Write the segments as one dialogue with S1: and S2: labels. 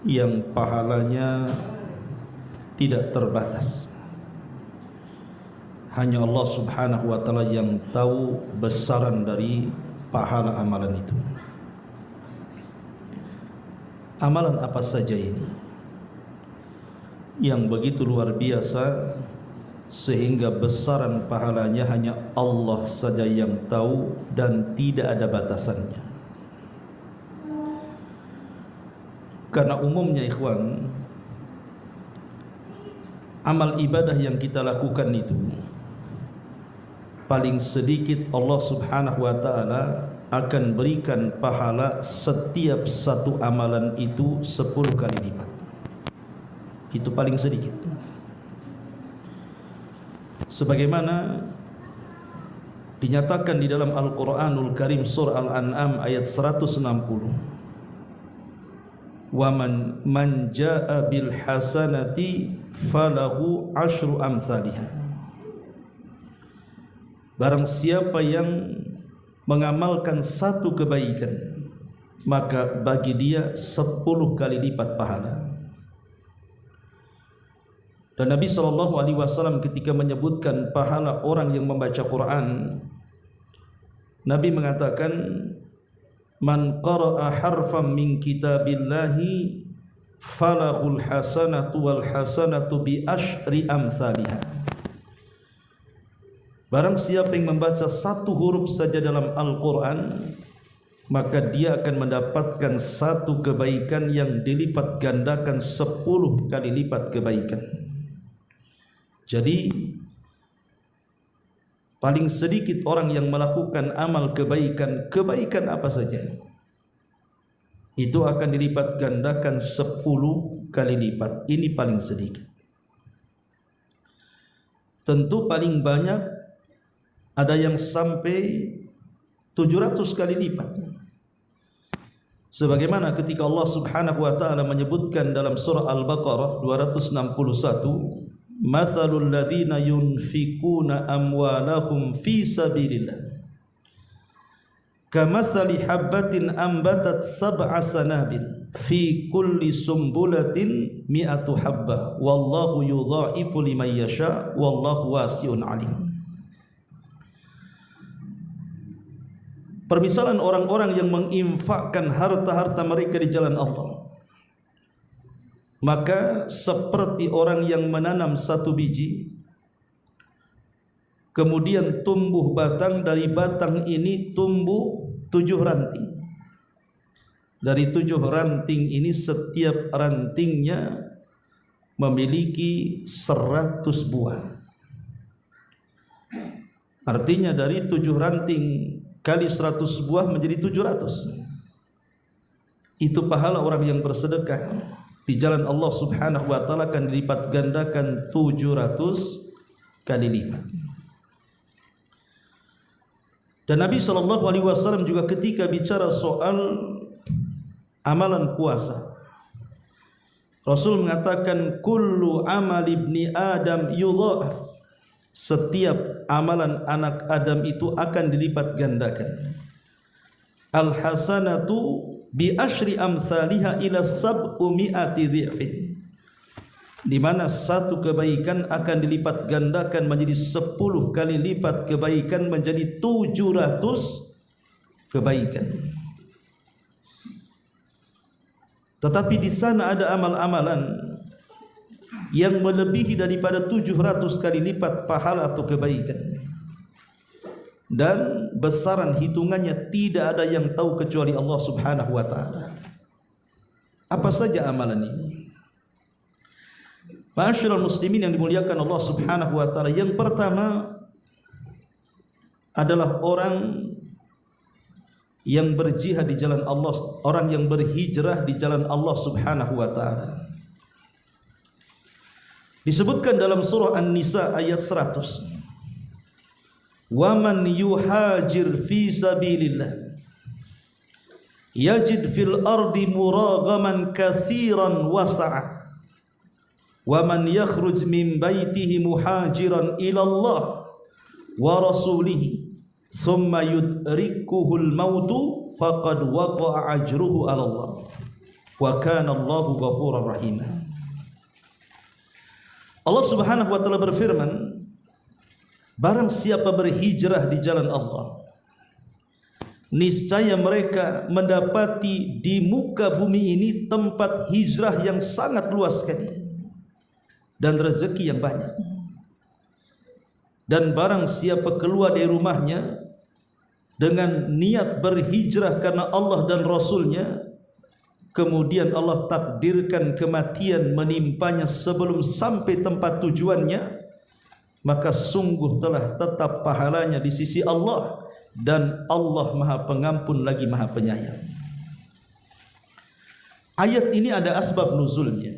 S1: yang pahalanya tidak terbatas. Hanya Allah Subhanahu wa ta'ala yang tahu besaran dari pahala amalan itu. Amalan apa saja ini yang begitu luar biasa sehingga besaran pahalanya hanya Allah saja yang tahu dan tidak ada batasannya. Karena umumnya ikhwan, amal ibadah yang kita lakukan itu paling sedikit Allah Subhanahu wa ta'ala akan berikan pahala setiap satu amalan itu 10 kali lipat. Itu paling sedikit. Sebagaimana dinyatakan di dalam Al-Quranul Karim surah Al-An'am ayat 160, wa man jaa bil hasanati falahu asyru amsalihah. Barang siapa yang mengamalkan satu kebaikan, maka bagi dia 10 kali lipat pahala. Dan Nabi SAW ketika menyebutkan pahala orang yang membaca Quran, Nabi mengatakan, man qara'a harfan min kitabillahi falahul hasanatu wal hasanatu bi asyri amsalihah. Barang siapa yang membaca satu huruf saja dalam Al-Quran, maka dia akan mendapatkan satu kebaikan yang dilipat gandakan 10 kali lipat kebaikan. Jadi paling sedikit orang yang melakukan amal kebaikan, kebaikan apa saja, itu akan dilipat gandakan 10 kali lipat. Ini paling sedikit. Tentu paling banyak ada yang sampai 700 kali lipat. Sebagaimana ketika Allah Subhanahu wa ta'ala menyebutkan dalam surah Al-Baqarah 261, mathalul ladzina yunfikuna amwalahum fi sabilillah kamathali habbatin ambatat sab'a sanabil fi kulli sumbulatin mi'atu habbah wallahu yudha'ifu liman yasha wallahu wasi'un alim. Permisalan orang-orang yang menginfakkan harta-harta mereka di jalan Allah, maka seperti orang yang menanam satu biji, kemudian tumbuh batang, dari batang ini tumbuh 7 ranting. Dari 7 ranting ini setiap rantingnya memiliki 100 buah. Artinya dari 7 ranting kali 100 buah menjadi 700. Itu pahala orang yang bersedekah di jalan Allah Subhanahu wa ta'ala akan dilipat gandakan 700 kali lipat. Dan Nabi SAW juga ketika bicara soal amalan puasa, Rasul mengatakan kullu amal ibni Adam yudha'af, setiap amalan anak Adam itu akan dilipat gandakan. Al hasanatu bi asyri amsalihha ila sab'umi'ati dhi'fin, di mana satu kebaikan akan dilipat gandakan menjadi 10 kali lipat kebaikan, menjadi 700 kebaikan. Tetapi di sana ada amal-amalan yang melebihi daripada 700 kali lipat pahala atau kebaikan, dan besaran hitungannya tidak ada yang tahu kecuali Allah Subhanahu wa ta'ala. Apa saja amalan ini? Ma'asyiral muslimin yang dimuliakan Allah Subhanahu wa ta'ala, yang pertama adalah orang yang berjihad di jalan Allah, orang yang berhijrah di jalan Allah Subhanahu wa ta'ala. Disebutkan dalam surah An-Nisa ayat 100, wa man yuhajir fi sabilillah yajid fil ardi muragaman katsiran wasa'a wa man yakhruj min baitihi muhajiran ila Allah wa rasulihi thumma yudrikuhul mautu faqad waqa'a ajruhu 'ala Allah. wa kana Allahu ghafurar rahim. Allah Subhanahu wa taala berfirman, barang siapa berhijrah di jalan Allah, niscaya mereka mendapati di muka bumi ini tempat hijrah yang sangat luas sekali dan rezeki yang banyak. Dan barang siapa keluar dari rumahnya dengan niat berhijrah karena Allah dan Rasulnya, kemudian Allah takdirkan kematian menimpanya sebelum sampai tempat tujuannya, maka sungguh telah tetap pahalanya di sisi Allah, dan Allah Maha Pengampun lagi Maha Penyayang. Ayat ini ada asbab nuzulnya.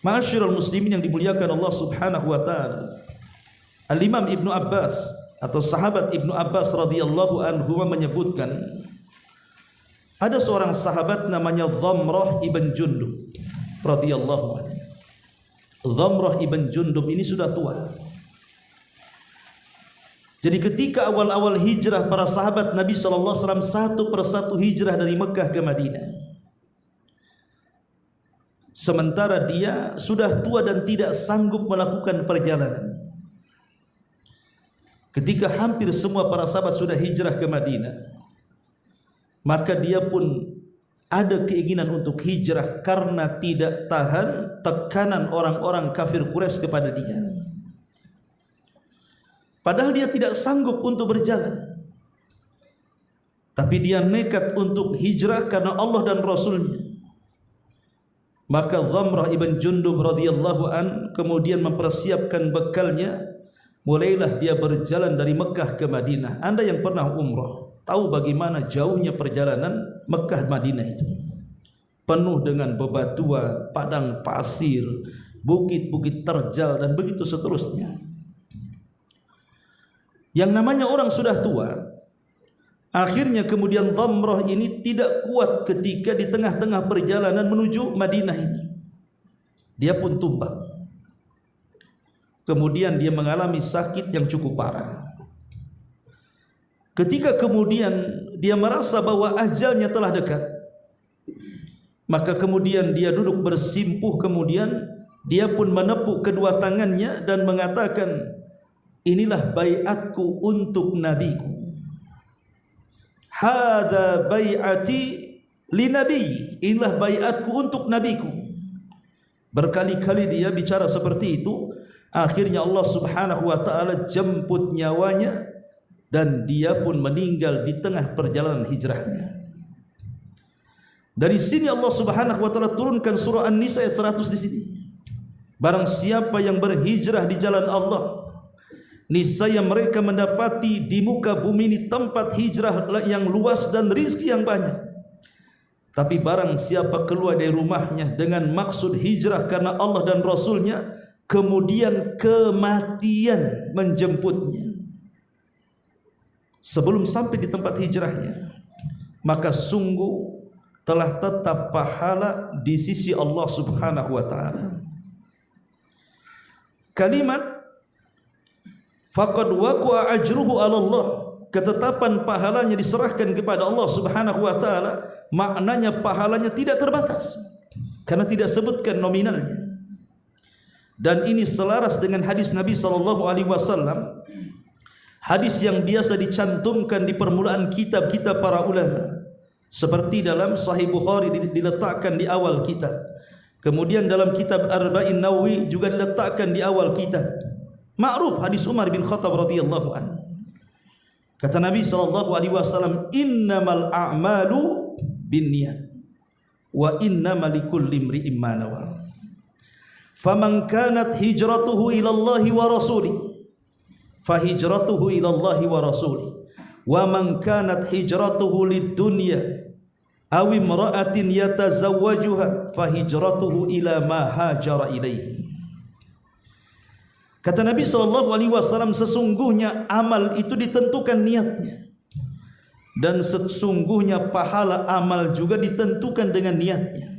S1: Ma'asyiral muslimin yang dimuliakan Allah Subhanahu wa taala, Al-Imam Ibnu Abbas atau sahabat Ibnu Abbas radhiyallahu anhu menyebutkan, ada seorang sahabat namanya Dhamrah ibn Jundub radhiyallahu anhu. Dhamrah ibn Jundub ini sudah tua. Jadi ketika awal-awal hijrah para sahabat Nabi sallallahu alaihi wasallam satu persatu hijrah dari Mekah ke Madinah. Sementara dia sudah tua dan tidak sanggup melakukan perjalanan. Ketika hampir semua para sahabat sudah hijrah ke Madinah, maka dia pun ada keinginan untuk hijrah karena tidak tahan tekanan orang-orang kafir Quraisy kepada dia. Padahal dia tidak sanggup untuk berjalan, tapi dia nekat untuk hijrah karena Allah dan Rasulnya. Maka Dhamrah ibn Jundub radhiyallahu an kemudian mempersiapkan bekalnya. Mulailah dia berjalan dari Mekah ke Madinah. Anda yang pernah umrah tahu bagaimana jauhnya perjalanan Mekah Madinah itu. Penuh dengan bebatuan, padang pasir, bukit-bukit terjal dan begitu seterusnya. Yang namanya orang sudah tua, akhirnya kemudian Dhamrah ini tidak kuat ketika di tengah-tengah perjalanan menuju Madinah ini. Dia pun tumbang. Kemudian dia mengalami sakit yang cukup parah. Ketika kemudian dia merasa bahwa ajalnya telah dekat, maka kemudian dia duduk bersimpuh. Kemudian dia pun menepuk kedua tangannya dan mengatakan, inilah baiatku untuk nabiku. Hadza bai'ati li nabi. Inilah baiatku untuk nabiku. Berkali-kali dia bicara seperti itu. Akhirnya Allah Subhanahu wa taala jemput nyawanya dan dia pun meninggal di tengah perjalanan hijrahnya. Dari sini Allah Subhanahu wa taala turunkan surah An-Nisa ayat 100 di sini. Barang siapa yang berhijrah di jalan Allah, niscaya mereka mendapati di muka bumi ini tempat hijrah yang luas dan rizki yang banyak. Tapi barang siapa keluar dari rumahnya dengan maksud hijrah karena Allah dan Rasulnya, kemudian kematian menjemputnya sebelum sampai di tempat hijrahnya, maka sungguh telah tetap pahala di sisi Allah Subhanahu wa taala. Kalimat faqad waqa'a ajruhu 'ala Allah, ketetapan pahalanya diserahkan kepada Allah Subhanahu wa taala, maknanya pahalanya tidak terbatas karena tidak sebutkan nominalnya. Dan ini selaras dengan hadis Nabi sallallahu alaihi wasallam, hadis yang biasa dicantumkan di permulaan kitab-kitab para ulama, seperti dalam Sahih Bukhari diletakkan di awal kitab, kemudian dalam kitab Arba'in Nawawi juga diletakkan di awal kitab. Ma'ruf hadis Umar bin Khattab radhiyallahu anhu. Kata Nabi sallallahu alaihi wasallam, innamal a'malu binniyat wa innamal likulli imri'in ma nawa. Faman kanat hijratuhu ila Allah wa rasulih fahijratuhu ila Allah wa rasulih, wa man kanat hijratuhu lid-dunya aw imra'atin yatazawwajuha fahijratuhu ila ma hajara ilaihi. Kata Nabi sallallahu alaihi wasallam, sesungguhnya amal itu ditentukan niatnya, dan sesungguhnya pahala amal juga ditentukan dengan niatnya.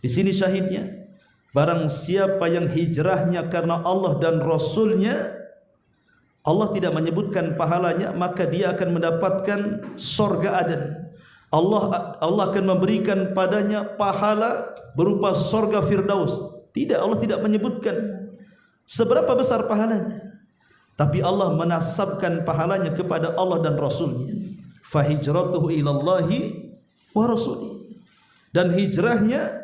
S1: Di sini syahidnya, barang siapa yang hijrahnya karena Allah dan Rasulnya, Allah tidak menyebutkan pahalanya, maka dia akan mendapatkan surga Aden. Allah akan memberikan padanya pahala berupa surga Firdaus. Tidak, Allah tidak menyebutkan seberapa besar pahalanya, tapi Allah menasabkan pahalanya kepada Allah dan Rasulnya. Fahijratuhu ilallahi wa rasulih, dan hijrahnya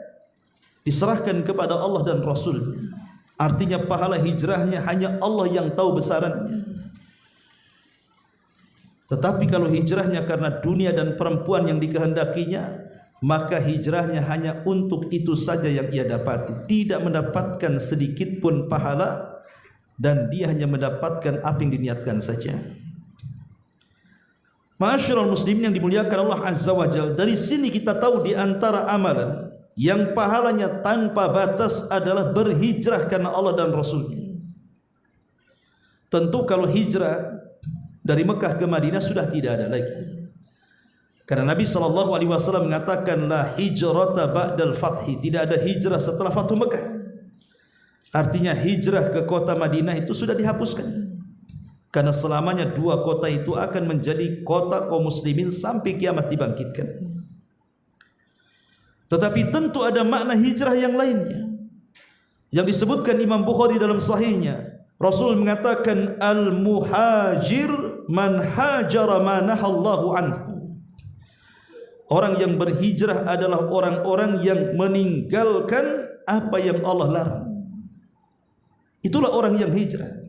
S1: diserahkan kepada Allah dan Rasulnya. Artinya pahala hijrahnya hanya Allah yang tahu besarannya. Tetapi kalau hijrahnya karena dunia dan perempuan yang dikehendakinya, maka hijrahnya hanya untuk itu saja yang ia dapati, tidak mendapatkan sedikit pun pahala, dan dia hanya mendapatkan apa yang diniatkan saja. Ma'asyiral muslimin yang dimuliakan Allah Azza wa Jalla, dari sini kita tahu di antara amalan yang pahalanya tanpa batas adalah berhijrah karena Allah dan Rasulnya. Tentu kalau hijrah dari Mekah ke Madinah sudah tidak ada lagi, karena Nabi SAW mengatakan la hijrata ba'dal fathi, tidak ada hijrah setelah Fathu Mekah. Artinya hijrah ke kota Madinah itu sudah dihapuskan, karena selamanya dua kota itu akan menjadi kota kaum muslimin sampai kiamat dibangkitkan. Tetapi tentu ada makna hijrah yang lainnya yang disebutkan Imam Bukhari dalam sahihnya. Rasul mengatakan al-muhajir man hajara ma nahallahu anhu. Orang yang berhijrah adalah orang-orang yang meninggalkan apa yang Allah larang. Itulah orang yang hijrah.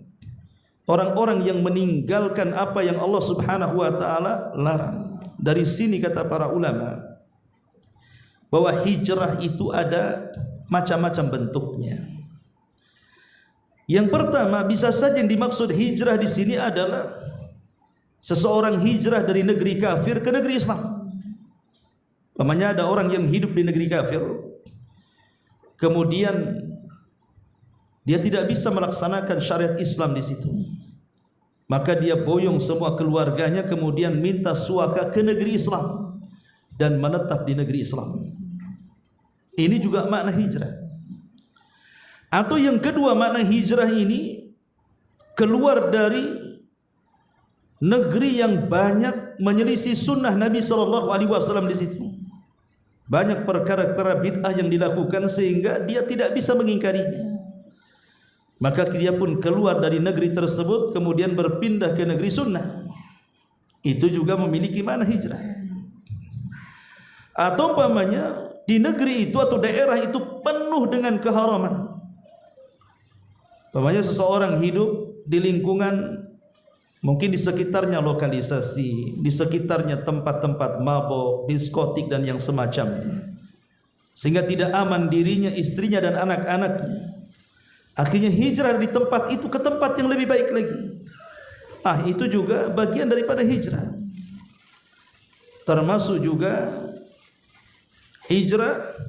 S1: Orang-orang yang meninggalkan apa yang Allah Subhanahu wa taala larang. Dari sini kata para ulama bahwa hijrah itu ada macam-macam bentuknya. Yang pertama, bisa saja yang dimaksud hijrah di sini adalah seseorang hijrah dari negeri kafir ke negeri Islam. Umpamanya ada orang yang hidup di negeri kafir, kemudian dia tidak bisa melaksanakan syariat Islam di situ, maka dia boyong semua keluarganya kemudian minta suaka ke negeri Islam dan menetap di negeri Islam. Ini juga makna hijrah. Atau yang kedua, makna hijrah ini keluar dari negeri yang banyak menyelisih sunnah Nabi SAW di situ. Banyak perkara-perkara bid'ah yang dilakukan sehingga dia tidak bisa mengingkarinya. Maka dia pun keluar dari negeri tersebut kemudian berpindah ke negeri sunnah. Itu juga memiliki makna hijrah. Atau umpamanya di negeri itu atau daerah itu penuh dengan keharaman. Umpamanya seseorang hidup di lingkungan, mungkin di sekitarnya lokalisasi, di sekitarnya tempat-tempat mabok, diskotik dan yang semacamnya, sehingga tidak aman dirinya, istrinya dan anak-anaknya. Akhirnya hijrah di tempat itu ke tempat yang lebih baik lagi. Itu juga bagian daripada hijrah. Termasuk juga hijrah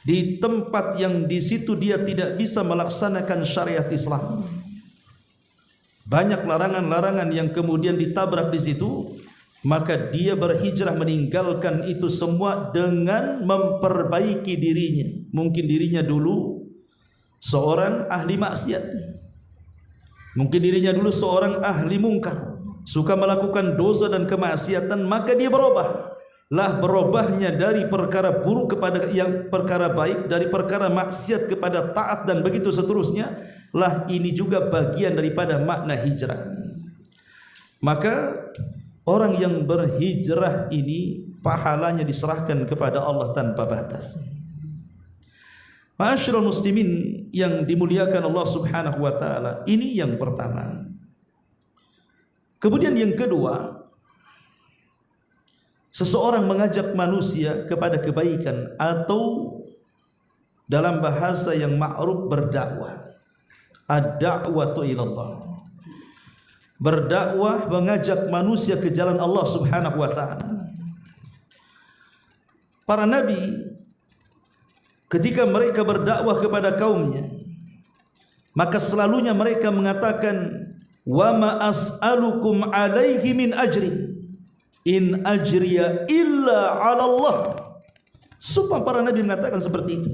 S1: di tempat yang di situ dia tidak bisa melaksanakan syariat Islam. Banyak larangan-larangan yang kemudian ditabrak di situ, maka dia berhijrah meninggalkan itu semua dengan memperbaiki dirinya. Mungkin dirinya dulu seorang ahli maksiat, mungkin dirinya dulu seorang ahli mungkar, suka melakukan dosa dan kemaksiatan, maka dia berubah. Lah berubahnya dari perkara buruk kepada yang perkara baik, dari perkara maksiat kepada taat dan begitu seterusnya. Lah ini juga bagian daripada makna hijrah. Maka orang yang berhijrah ini pahalanya diserahkan kepada Allah tanpa batas. Ma'asyiral muslimin yang dimuliakan Allah Subhanahu wa taala, ini yang pertama. Kemudian yang kedua, seseorang mengajak manusia kepada kebaikan atau dalam bahasa yang ma'ruf berdakwah. Ad-da'watu ilallah. Berdakwah, mengajak manusia ke jalan Allah Subhanahu wa taala. Para nabi ketika mereka berdakwah kepada kaumnya, maka selalunya mereka mengatakan, wa ma as'alukum alaihi min ajrin in ajriya illa 'ala Allah. Supaya para nabi mengatakan seperti itu.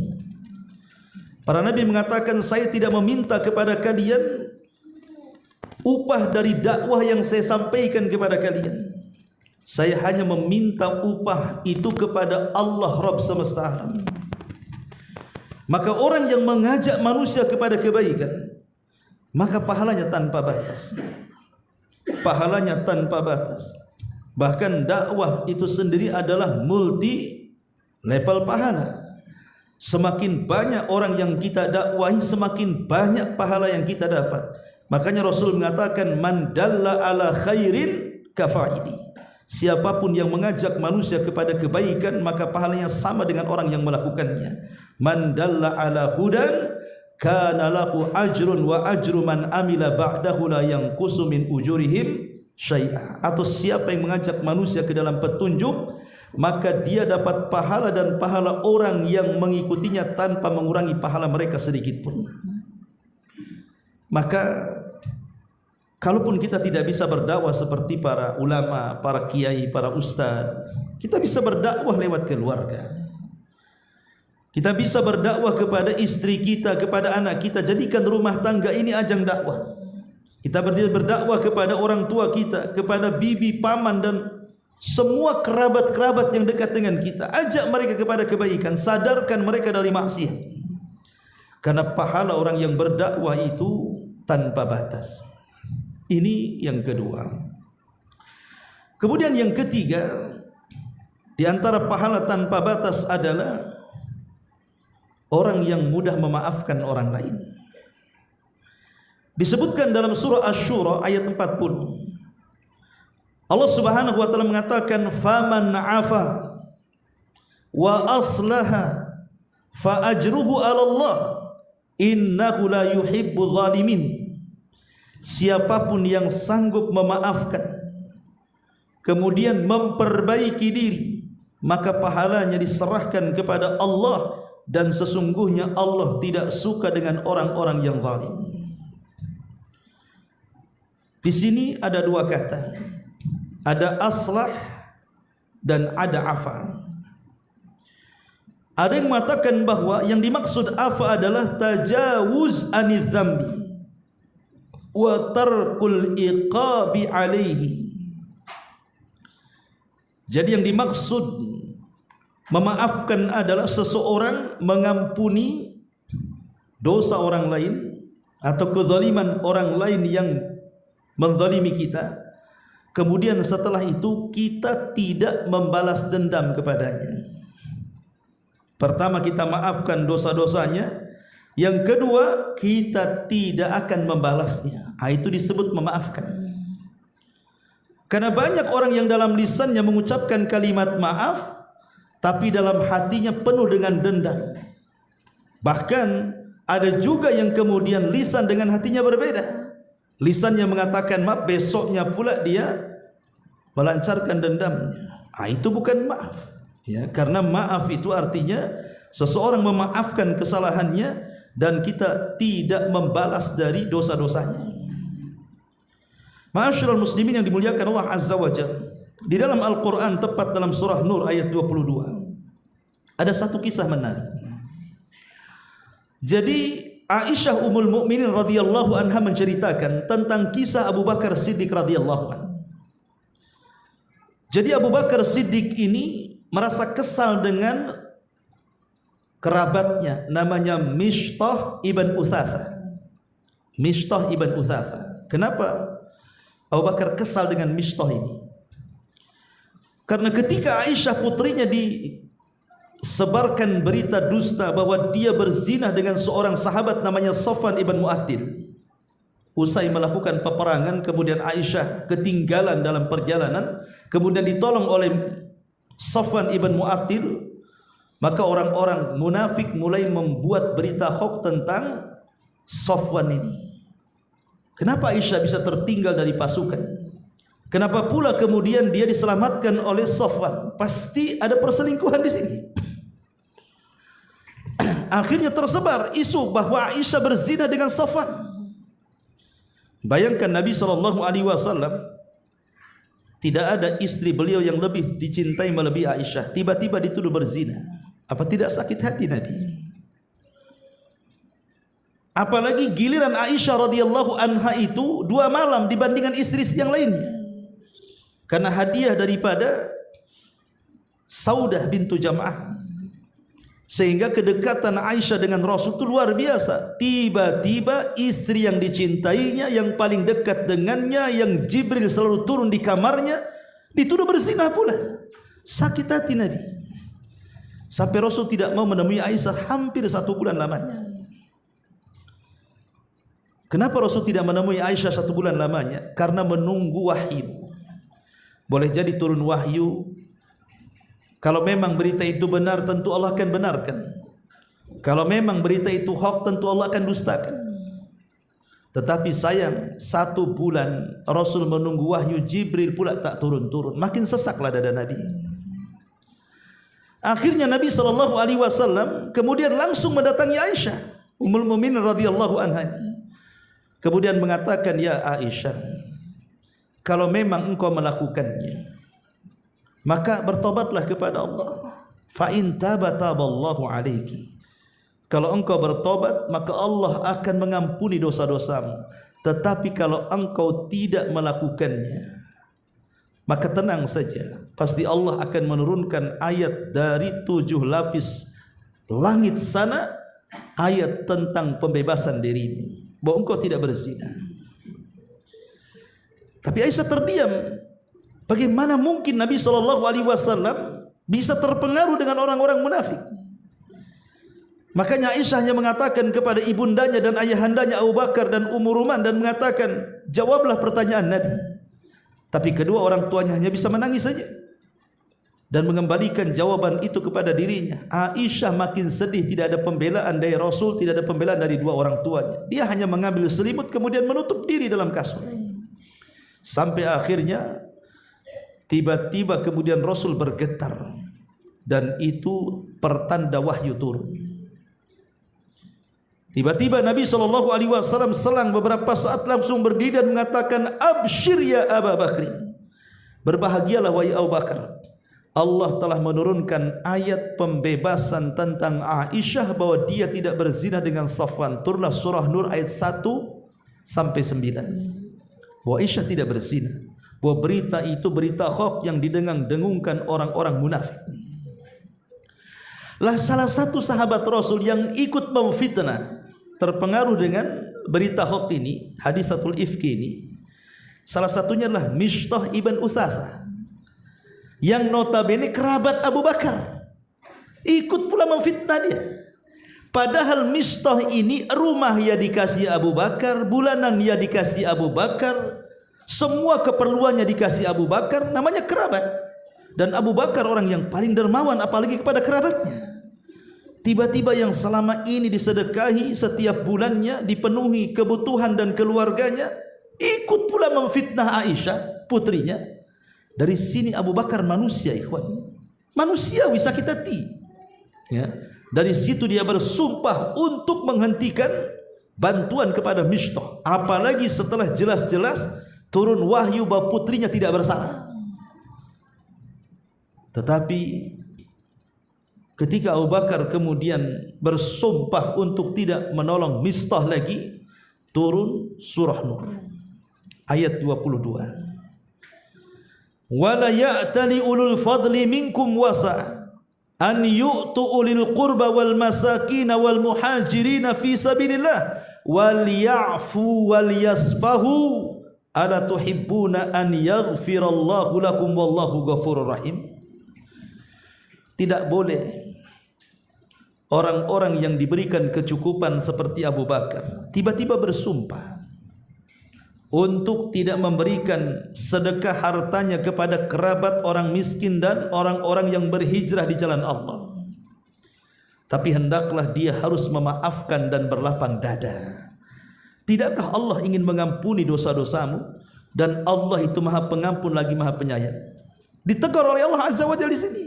S1: Para nabi mengatakan, saya tidak meminta kepada kalian upah dari dakwah yang saya sampaikan kepada kalian. Saya hanya meminta upah itu kepada Allah Rabb semesta alam. Maka orang yang mengajak manusia kepada kebaikan, maka pahalanya tanpa batas. Pahalanya tanpa batas. Bahkan dakwah itu sendiri adalah multi level pahala. Semakin banyak orang yang kita dakwahi, semakin banyak pahala yang kita dapat. Makanya Rasul mengatakan, man dalla ala khairin kafaidi. Siapapun yang mengajak manusia kepada kebaikan, maka pahalanya sama dengan orang yang melakukannya. Man dalla ala hudan kana lahu ajrun wa ajru man amila ba'dahu la yanqusu min ujurihim syai'a. Atau siapa yang mengajak manusia ke dalam petunjuk, maka dia dapat pahala dan pahala orang yang mengikutinya tanpa mengurangi pahala mereka sedikit pun. Maka kalaupun kita tidak bisa berdakwah seperti para ulama, para kiai, para ustaz, kita bisa berdakwah lewat keluarga. Kita bisa berdakwah kepada istri kita, kepada anak kita. Jadikan rumah tangga ini ajang dakwah. Kita berdakwah kepada orang tua kita, kepada bibi, paman dan semua kerabat-kerabat yang dekat dengan kita. Ajak mereka kepada kebaikan, sadarkan mereka dari maksiat. Karena pahala orang yang berdakwah itu tanpa batas. Ini yang kedua. Kemudian yang ketiga, di antara pahala tanpa batas adalah orang yang mudah memaafkan orang lain. Disebutkan dalam surah Asy-Syura ayat 40. Allah Subhanahu wa taala mengatakan, faman 'afa wa aslaha fa ajruhu 'ala Allah innahu la yuhibbul zalimin. Siapapun yang sanggup memaafkan kemudian memperbaiki diri, maka pahalanya diserahkan kepada Allah, dan sesungguhnya Allah tidak suka dengan orang-orang yang zalim. Di sini ada dua kata, ada aslah dan ada afa. Ada yang mengatakan bahwa yang dimaksud afa adalah tajawuz anidz dzambi wa tarkul iqabi alaihi. Jadi yang dimaksud memaafkan adalah seseorang mengampuni dosa orang lain atau kezaliman orang lain yang menzalimi kita. Kemudian setelah itu kita tidak membalas dendam kepadanya. Pertama, kita maafkan dosa-dosanya. Yang kedua, kita tidak akan membalasnya. Itu disebut memaafkan. Karena banyak orang yang dalam lisannya mengucapkan kalimat maaf, tapi dalam hatinya penuh dengan dendam. Bahkan ada juga yang kemudian lisan dengan hatinya berbeda. Lisannya mengatakan maaf, besoknya pula dia melancarkan dendamnya. Itu bukan maaf. Ya, karena maaf itu artinya seseorang memaafkan kesalahannya dan kita tidak membalas dari dosa-dosanya. Ma'asyiral muslimin yang dimuliakan Allah Azza wa Jalla, di dalam Al-Quran, tepat dalam surah Nur ayat 22, ada satu kisah menarik. Jadi Aisyah Ummul Mukminin radhiyallahu anha menceritakan tentang kisah Abu Bakar Siddiq radhiyallahu anhu. Jadi Abu Bakar Siddiq ini merasa kesal dengan kerabatnya, namanya Mishtah ibn Utsatsa. Mishtah ibn Utsatsa. Kenapa Abu Bakar kesal dengan Mishtah ini? Karena ketika Aisyah putrinya disebarkan berita dusta bahwa dia berzina dengan seorang sahabat namanya Safwan ibn Mu'attil. Usai melakukan peperangan, kemudian Aisyah ketinggalan dalam perjalanan, kemudian ditolong oleh Safwan ibn Mu'attil. Maka orang-orang munafik mulai membuat berita hoax tentang Safwan ini. Kenapa Aisyah bisa tertinggal dari pasukan? Kenapa pula kemudian dia diselamatkan oleh Safwan? Pasti ada perselingkuhan di sini. Akhirnya tersebar isu bahwa Aisyah berzina dengan Safwan. Bayangkan Nabi SAW, tidak ada istri beliau yang lebih dicintai melebihi Aisyah, tiba-tiba dituduh berzina. Apa tidak sakit hati Nabi? Apalagi giliran Aisyah radhiyallahu anha itu 2 malam dibandingkan istri yang lainnya. karena hadiah daripada Saudah bintu Jam'ah, sehingga kedekatan Aisyah dengan Rasul itu luar biasa. Tiba-tiba istri yang dicintainya, yang paling dekat dengannya, yang Jibril selalu turun di kamarnya, dituduh berzina pula. Sakit hati Nabi, sampai Rasul tidak mau menemui Aisyah hampir 1 bulan lamanya. Kenapa Rasul tidak menemui Aisyah 1 bulan lamanya? Karena menunggu wahyu. Boleh jadi turun wahyu. Kalau memang berita itu benar, tentu Allah akan benarkan. Kalau memang berita itu hoax, tentu Allah akan dustakan. Tetapi sayang, 1 bulan Rasul menunggu wahyu, Jibril pula tak turun-turun. Makin sesaklah dada Nabi. Akhirnya Nabi SAW kemudian langsung mendatangi Aisyah Ummul Mukminin radhiyallahu anha. Kemudian mengatakan, ya Aisyah, kalau memang engkau melakukannya, maka bertobatlah kepada Allah. Fa in taba taballahu alaiki. Kalau engkau bertobat, maka Allah akan mengampuni dosa-dosamu. Tetapi kalau engkau tidak melakukannya, maka tenang saja, pasti Allah akan menurunkan ayat dari 7 lapis langit sana, ayat tentang pembebasan dirimu, bahwa engkau tidak berzina. Tapi Aisyah terdiam. Bagaimana mungkin Nabi SAW bisa terpengaruh dengan orang-orang munafik? Makanya Aisyah hanya mengatakan kepada ibundanya dan ayahandanya Abu Bakar dan Ummu Ruman, dan mengatakan, jawablah pertanyaan Nabi. Tapi kedua orang tuanya hanya bisa menangis saja dan mengembalikan jawaban itu kepada dirinya. Aisyah makin sedih, tidak ada pembelaan dari Rasul, tidak ada pembelaan dari 2 orang tuanya. Dia hanya mengambil selimut kemudian menutup diri dalam kasur. Sampai akhirnya tiba-tiba kemudian Rasul bergetar, dan itu pertanda wahyu turun. Tiba-tiba Nabi SAW selang beberapa saat langsung berdiri dan mengatakan, absyir ya Abu Bakr, berbahagialah wahai Abu Bakar, Allah telah menurunkan ayat pembebasan tentang Aisyah bahwa dia tidak berzina dengan Safwan. Turunlah surah Nur ayat 1 sampai 9, bahwa Aisyah tidak berzina, bahwa berita itu berita hoax yang didengung-dengungkan orang-orang munafik. Lah salah satu sahabat Rasul yang ikut memfitnah, terpengaruh dengan berita hoax ini, hadisatul ifki ini, salah satunya adalah Mishtah ibn Utsasah, yang notabene kerabat Abu Bakar, ikut pula memfitnah dia. Padahal Mishtah ini rumah ya dikasih Abu Bakar, bulanan ya dikasih Abu Bakar, semua keperluannya dikasih Abu Bakar, namanya kerabat. Dan Abu Bakar orang yang paling dermawan, apalagi kepada kerabatnya. Tiba-tiba yang selama ini disedekahi setiap bulannya, dipenuhi kebutuhan dan keluarganya, ikut pula memfitnah Aisyah putrinya. Dari sini Abu Bakar manusia, ikhwan, manusiawi, sakit hati, ya. Dari situ dia bersumpah untuk menghentikan bantuan kepada Mishtah, apalagi setelah jelas-jelas turun wahyu bahwa putrinya tidak bersalah. Tetapi ketika Abu Bakar kemudian bersumpah untuk tidak menolong Mishtah lagi, turun surah Nur ayat 22. Wala ya'tali ulul fadli minkum wasa' an yu'tu ulil qurba wal masakin wal muhajirin fi sabilillah wal ya'fu wal yasfahu ala tuhibbuna an yaghfirallahu lakum wallahu ghafurur rahim. Tidak boleh orang-orang yang diberikan kecukupan seperti Abu Bakar tiba-tiba bersumpah untuk tidak memberikan sedekah hartanya kepada kerabat orang miskin dan orang-orang yang berhijrah di jalan Allah. Tapi hendaklah dia harus memaafkan dan berlapang dada. Tidakkah Allah ingin mengampuni dosa-dosamu? Dan Allah itu Maha Pengampun lagi Maha Penyayang. Ditegur oleh Allah Azza wa Jalla di sini.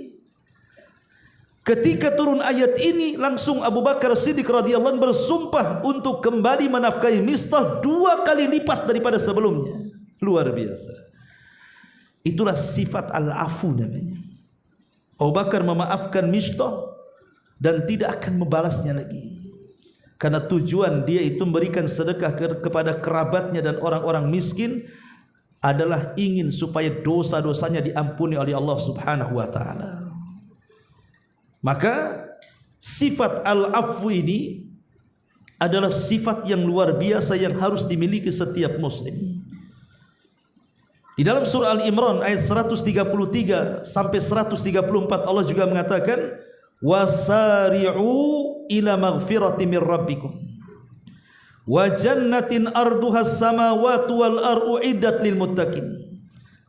S1: Ketika turun ayat ini, langsung Abu Bakar Siddiq radhiyallahu anhu bersumpah untuk kembali menafkahi Mishtah 2 kali lipat daripada sebelumnya. Luar biasa. Itulah sifat al-afu namanya. Abu Bakar memaafkan Mishtah dan tidak akan membalasnya lagi. Karena tujuan dia itu memberikan sedekah kepada kerabatnya dan orang-orang miskin, adalah ingin supaya dosa-dosanya diampuni oleh Allah Subhanahu wa taala. Maka sifat al-afwu ini adalah sifat yang luar biasa yang harus dimiliki setiap muslim. Di dalam surah Al-Imran ayat 133 sampai 134 Allah juga mengatakan wasari'u ila maghfirati mir rabbikum wa jannatin arduhas samawati wal ardu iddat lil muttaqin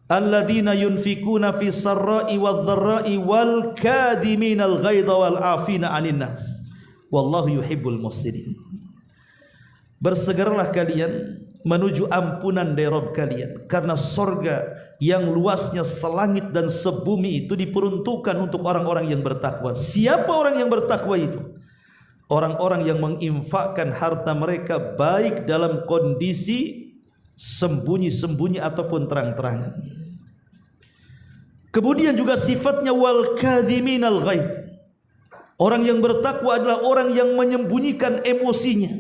S1: alladzina yunfikuna fi sarra'i wadh dharra'i wal kadhiminal ghaidha wal 'afina 'anil nas wallahu yuhibbul muhsinin. Bersegeralah kalian menuju ampunan dari Rabb kalian, karena sorga yang luasnya selangit dan sebumi itu diperuntukkan untuk orang-orang yang bertakwa. Siapa orang yang bertakwa itu? Orang-orang yang menginfakkan harta mereka baik dalam kondisi sembunyi-sembunyi ataupun terang-terangan. Kemudian juga sifatnya wal kadhiminal ghaidh. Orang yang bertakwa adalah orang yang menyembunyikan emosinya,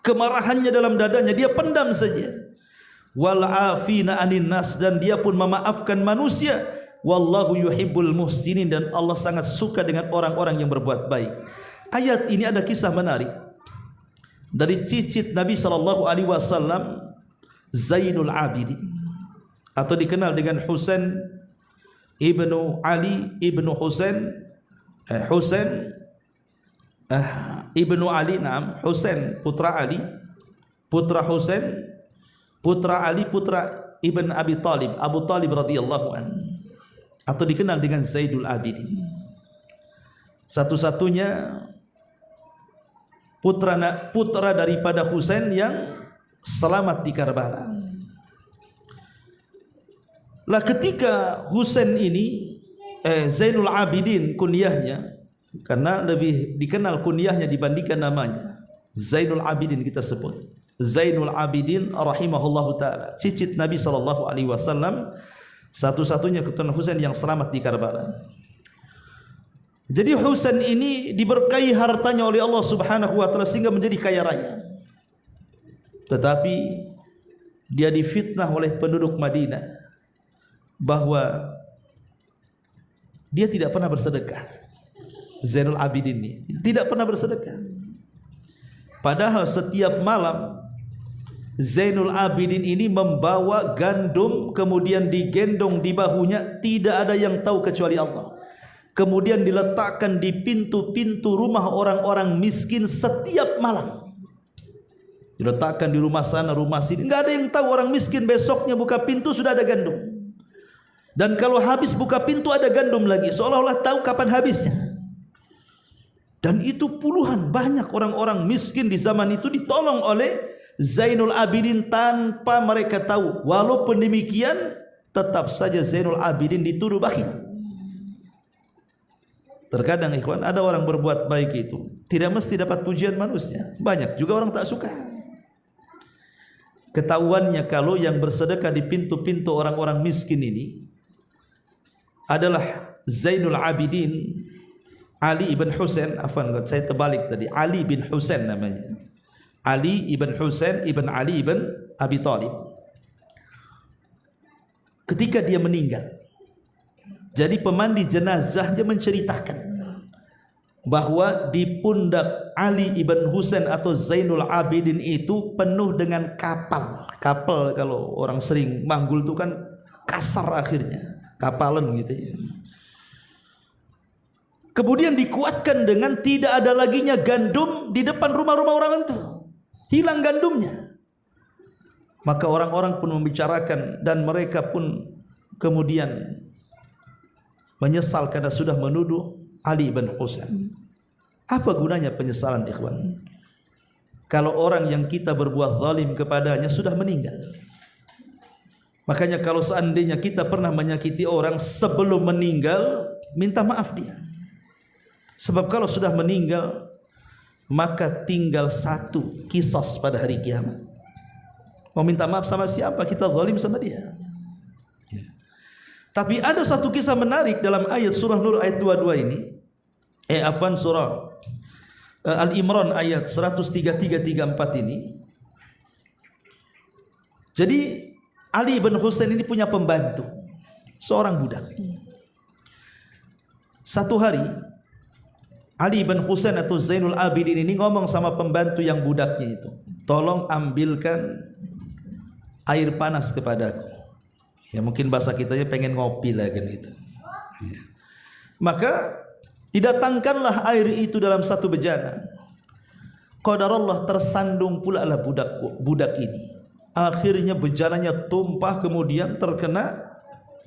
S1: kemarahannya dalam dadanya, dia pendam saja. Wal afina anin nas, dan dia pun memaafkan manusia. Wallahu yuhibbul muhsinin, dan Allah sangat suka dengan orang-orang yang berbuat baik. Ayat ini ada kisah menarik dari cicit Nabi SAW, Zainul Abidin, atau dikenal dengan Husain ibnu Ali ibnu Husain ibnu Ali, Husain putra Ali, putra Husain, putra Ali, putra Ibn Abi Talib, Abu Talib radhiyallahu anhu, atau dikenal dengan Zainul Abidin. Satu-satunya putra daripada Husain yang selamat di Karbala. Lah ketika Husain ini Zainul Abidin kunyahnya, karena lebih dikenal kunyahnya dibandingkan namanya, Zainul Abidin kita sebut Zainul Abidin rahimahullahu taala, cicit Nabi SAW, satu-satunya keturunan Husain yang selamat di Karbala. Jadi Husain ini diberkahi hartanya oleh Allah Subhanahu wa taala sehingga menjadi kaya raya. Tetapi dia difitnah oleh penduduk Madinah bahwa dia tidak pernah bersedekah. Zainul Abidin ini tidak pernah bersedekah. Padahal setiap malam Zainul Abidin ini membawa gandum, kemudian digendong di bahunya, tidak ada yang tahu kecuali Allah. Kemudian diletakkan di pintu-pintu rumah orang-orang miskin setiap malam. Diletakkan di rumah sana, rumah sini, nggak ada yang tahu. Orang miskin besoknya buka pintu sudah ada gandum. Dan kalau habis buka pintu ada gandum lagi, seolah-olah tahu kapan habisnya. Dan itu puluhan banyak orang-orang miskin di zaman itu ditolong oleh Zainul Abidin tanpa mereka tahu. Walaupun demikian, tetap saja Zainul Abidin dituduh bakhil. Terkadang ikhwan, ada orang berbuat baik itu tidak mesti dapat pujian manusia. Banyak juga orang tak suka. Ketahuannya kalau yang bersedekah di pintu-pintu orang-orang miskin ini adalah Zainul Abidin Ali ibn Husain, saya terbalik tadi, Ali bin Husain namanya. Ali ibn Husain ibn Ali ibn Abi Talib. Ketika dia meninggal, jadi pemandi jenazah dia menceritakan bahwa di pundak Ali ibn Husain atau Zainul Abidin itu penuh dengan kapal. Kapal kalau orang sering manggul itu kan kasar akhirnya, kapalan gitu ya. Kemudian dikuatkan dengan tidak ada laginya gandum di depan rumah-rumah orang itu. Hilang gandumnya. Maka orang-orang pun membicarakan dan mereka pun kemudian menyesal karena sudah menuduh Ali bin Husain. Apa gunanya penyesalan ikhwan? Kalau orang yang kita berbuat zalim kepadanya sudah meninggal. Makanya kalau seandainya kita pernah menyakiti orang sebelum meninggal, minta maaf dia. Sebab kalau sudah meninggal, maka tinggal satu kisos pada hari kiamat. Mau minta maaf sama siapa? Kita zalim sama dia. Tapi ada satu kisah menarik dalam ayat surah Nur ayat 22 ini. Surah Al-Imran ayat 133-134 ini. Jadi Ali bin Husain ini punya pembantu, seorang budak. Satu hari Ali bin Husain atau Zainul Abidin ini ngomong sama pembantu yang budaknya itu, tolong ambilkan air panas kepadaku. Ya mungkin bahasa kitanya pengen ngopi lah kan gitu. Ya. Maka didatangkanlah air itu dalam satu bejana. Qadarullah tersandung pula lah budak ini. Akhirnya bejananya tumpah, kemudian terkena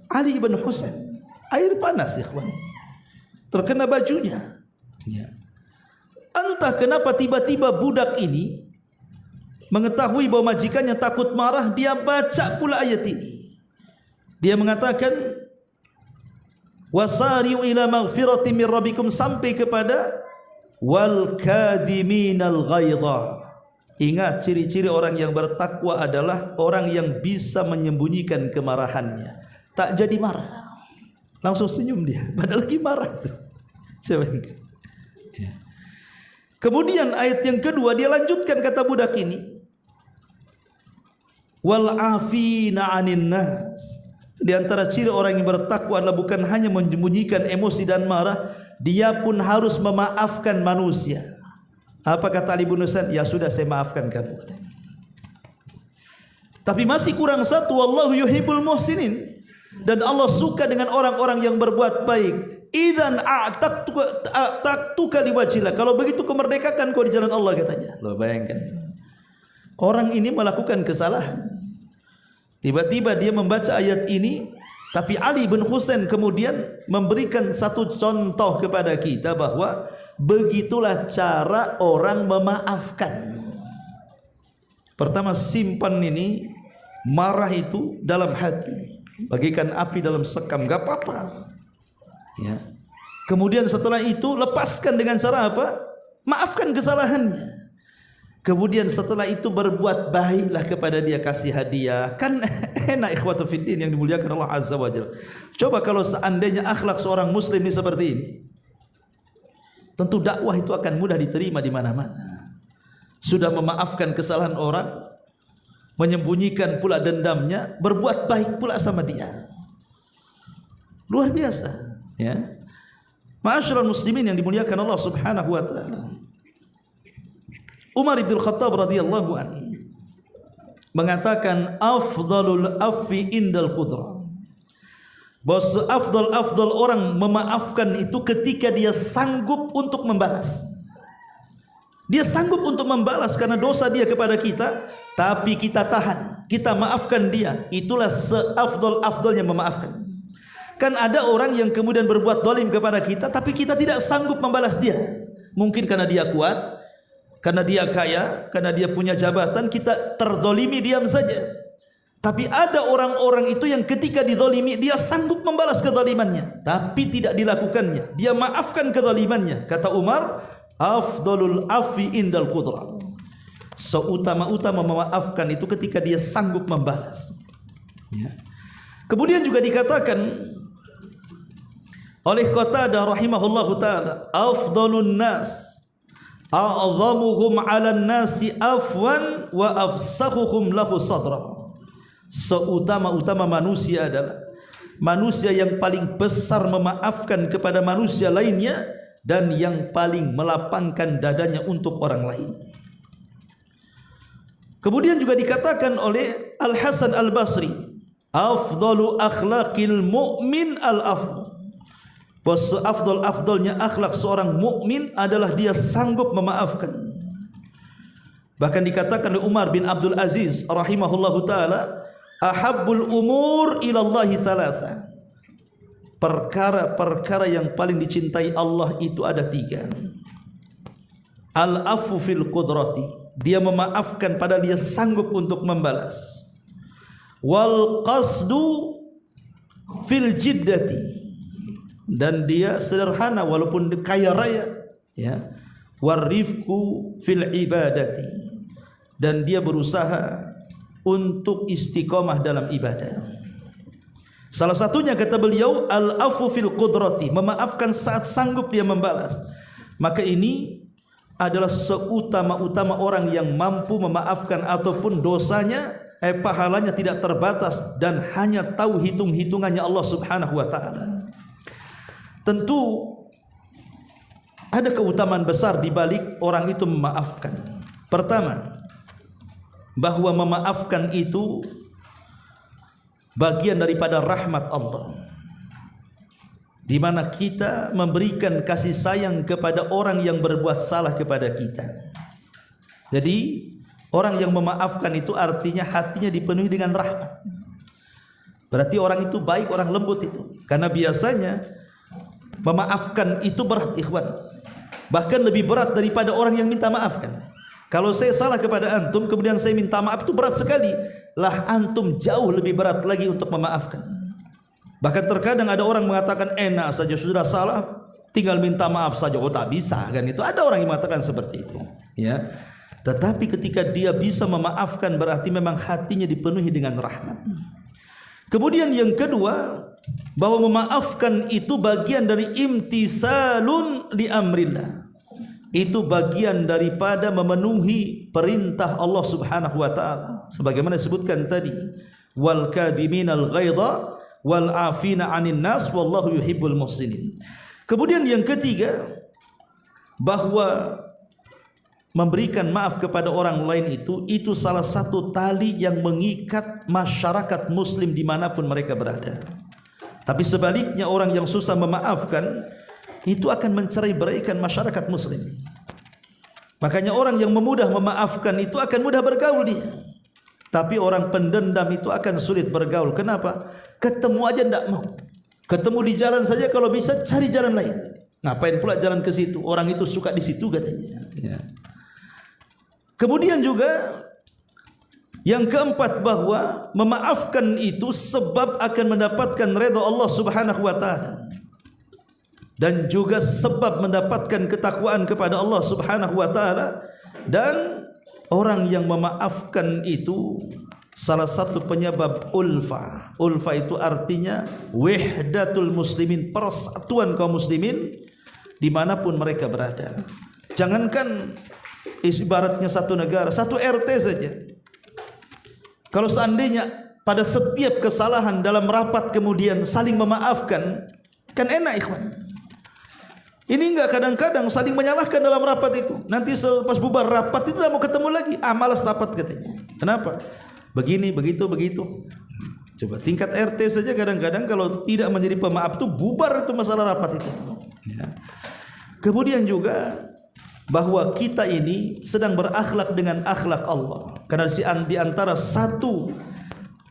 S1: Ali bin Husain. Air panas ya kawan. Terkena bajunya. Ya. Entah kenapa tiba-tiba budak ini mengetahui bahwa majikannya takut marah, dia baca pula ayat ini. Dia mengatakan wasari'u ila maghfiratin min rabbikum, sampai kepada wal kadhiminal ghaidha. Ingat, ciri-ciri orang yang bertakwa adalah orang yang bisa menyembunyikan kemarahannya. Tak jadi marah, langsung senyum dia, padahal lagi marah tuh. Ya. Kemudian ayat yang kedua dia lanjutkan, kata budak ini, wal afina 'anin nas. Di antara ciri orang yang bertakwa adalah bukan hanya menyembunyikan emosi dan marah, dia pun harus memaafkan manusia. Apa kata Ali bin Husain? Ya sudah, saya maafkan kamu. Tapi masih kurang satu, wallahu yuhibbul muhsinin, dan Allah suka dengan orang-orang yang berbuat baik. Idzan a'taqtuka liwajhillah, kalau begitu kemerdekakan kau di jalan Allah, katanya. Loh, bayangkan, orang ini melakukan kesalahan, tiba-tiba dia membaca ayat ini. Tapi Ali bin Husain kemudian memberikan satu contoh kepada kita bahwa begitulah cara orang memaafkan. Pertama, simpan ini marah itu dalam hati, bagikan api dalam sekam, gak apa-apa. Ya. Kemudian setelah itu lepaskan dengan cara apa? Maafkan kesalahannya. Kemudian setelah itu berbuat baiklah kepada dia, kasih hadiah. Kan enak ikhwatu fiddin yang dimuliakan Allah Azza wa Jalla. Coba kalau seandainya akhlak seorang muslim ini seperti ini, tentu dakwah itu akan mudah diterima di mana-mana. Sudah memaafkan kesalahan orang, menyembunyikan pula dendamnya, berbuat baik pula sama dia. Luar biasa, ya. Ma'asyiral muslimin yang dimuliakan Allah Subhanahu wa taala. Umar bin Khattab radhiyallahu anhu mengatakan afdalul afwi indal qudrah. Bahwa afdal orang memaafkan itu ketika dia sanggup untuk membalas. Dia sanggup untuk membalas karena dosa dia kepada kita, tapi kita tahan, kita maafkan dia. Itulah seafdal-afdalnya memaafkan. Kan ada orang yang kemudian berbuat zalim kepada kita, tapi kita tidak sanggup membalas dia. Mungkin karena dia kuat, karena dia kaya, karena dia punya jabatan, kita terzalimi diam saja. Tapi ada orang-orang itu yang ketika dizalimi dia sanggup membalas kezalimannya, tapi tidak dilakukannya. Dia maafkan kezalimannya. Kata Umar, afdalul afi indal qudrah. Seutama-utama memaafkan itu ketika dia sanggup membalas. Ya. Kemudian juga dikatakan oleh Qatadah rahimahullahu taala, afdalun nas a'zamuhum 'alan nasi afwan wa afsahuhum lahu sadra. Seutama-utama manusia adalah manusia yang paling besar memaafkan kepada manusia lainnya dan yang paling melapangkan dadanya untuk orang lain. Kemudian juga dikatakan oleh Al-Hasan Al-Basri, afdalu akhlaqil mu'min al-afwu. Afdal-afdalnya akhlak seorang mukmin adalah dia sanggup memaafkan. Bahkan dikatakan oleh Umar bin Abdul Aziz rahimahullahu taala, ahabbul umur ilallahi thalatha. Perkara-perkara yang paling dicintai Allah itu ada 3. Al-afu fil qudrati, dia memaafkan padahal dia sanggup untuk membalas. Wal qasdu fil jiddati, dan dia sederhana walaupun kaya raya, ya. Warifku fil ibadati, dan dia berusaha untuk istiqomah dalam ibadah. Salah satunya kata beliau al-afu fil qudrati, memaafkan saat sanggup dia membalas. Maka ini adalah seutama-utama orang yang mampu memaafkan ataupun dosanya pahalanya tidak terbatas dan hanya tahu hitung-hitungannya Allah Subhanahu wa taala. Tentu ada keutamaan besar di balik orang itu memaafkan. Pertama, bahwa memaafkan itu bagian daripada rahmat Allah, di mana kita memberikan kasih sayang kepada orang yang berbuat salah kepada kita. Jadi orang yang memaafkan itu artinya hatinya dipenuhi dengan rahmat. Berarti orang itu baik, orang lembut itu. Karena biasanya memaafkan itu berat, ikhwan. Bahkan lebih berat daripada orang yang minta maafkan. Kalau saya salah kepada antum kemudian saya minta maaf, itu berat sekali. Lah antum jauh lebih berat lagi untuk memaafkan. Bahkan terkadang ada orang mengatakan enak saja, sudah salah tinggal minta maaf saja. Oh tak bisa kan, itu ada orang yang mengatakan seperti itu, ya. Tetapi ketika dia bisa memaafkan berarti memang hatinya dipenuhi dengan rahmat. Kemudian yang kedua, bahwa memaafkan itu bagian dari imtisalun li amrillah. Itu bagian daripada memenuhi perintah Allah Subhanahu wa taala. Sebagaimana disebutkan tadi, wal kadhiminal ghaidha wal afina 'anil nas wallahu yuhibbul muhsinin. Kemudian yang ketiga, bahwa memberikan maaf kepada orang lain itu salah satu tali yang mengikat masyarakat muslim dimanapun mereka berada. Tapi sebaliknya orang yang susah memaafkan itu akan mencerai-beraikan masyarakat muslim. Makanya orang yang memudah memaafkan itu akan mudah bergaul dia. Tapi orang pendendam itu akan sulit bergaul. Kenapa? Ketemu aja tidak mau. Ketemu di jalan saja, kalau bisa cari jalan lain. Ngapain pula jalan ke situ? Orang itu suka di situ katanya. Ya. Kemudian juga yang keempat, bahwa memaafkan itu sebab akan mendapatkan redha Allah Subhanahu wa taala. Dan juga sebab mendapatkan ketakwaan kepada Allah Subhanahu wa taala. Dan orang yang memaafkan itu salah satu penyebab ulfa. Ulfa itu artinya wahdatul muslimin, persatuan kaum muslimin dimanapun mereka berada. Jangankan ibaratnya satu negara, satu RT saja. Kalau seandainya pada setiap kesalahan dalam rapat kemudian saling memaafkan, kan enak ikhwan. Ini enggak, kadang-kadang saling menyalahkan dalam rapat itu. Nanti selepas bubar rapat itu tidak mau ketemu lagi. Malas rapat katanya. Kenapa? Begini, begitu, begitu. Coba tingkat RT saja kadang-kadang kalau tidak menjadi pemaaf itu bubar itu masalah rapat itu. Ya. Kemudian juga bahwa kita ini sedang berakhlak dengan akhlak Allah. Karena di antara satu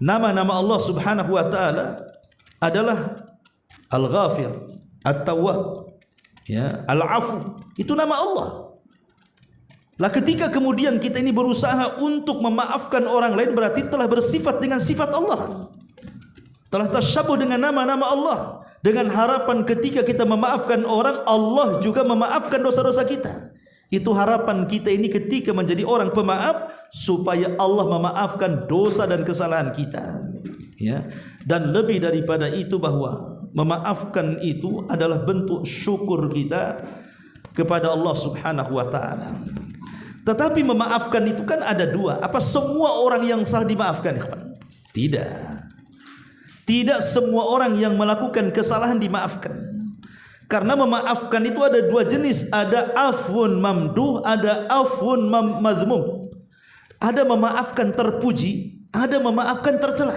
S1: nama-nama Allah Subhanahu wa taala adalah Al-Ghafir, At-Tawwab, ya, Al-Afu. Itu nama Allah. Lah ketika kemudian kita ini berusaha untuk memaafkan orang lain, berarti telah bersifat dengan sifat Allah. Telah tasyabuh dengan nama-nama Allah. Dengan harapan ketika kita memaafkan orang, Allah juga memaafkan dosa-dosa kita. Itu harapan kita ini ketika menjadi orang pemaaf, supaya Allah memaafkan dosa dan kesalahan kita, ya. Dan lebih daripada itu, bahwa memaafkan itu adalah bentuk syukur kita kepada Allah Subhanahu wa taala. Tetapi memaafkan itu kan ada dua. Apa semua orang yang salah dimaafkan? Tidak. Tidak semua orang yang melakukan kesalahan dimaafkan. Karena memaafkan itu ada dua jenis. Ada afwun mamduh, ada afwun mazmum. Ada memaafkan terpuji, ada memaafkan tercela.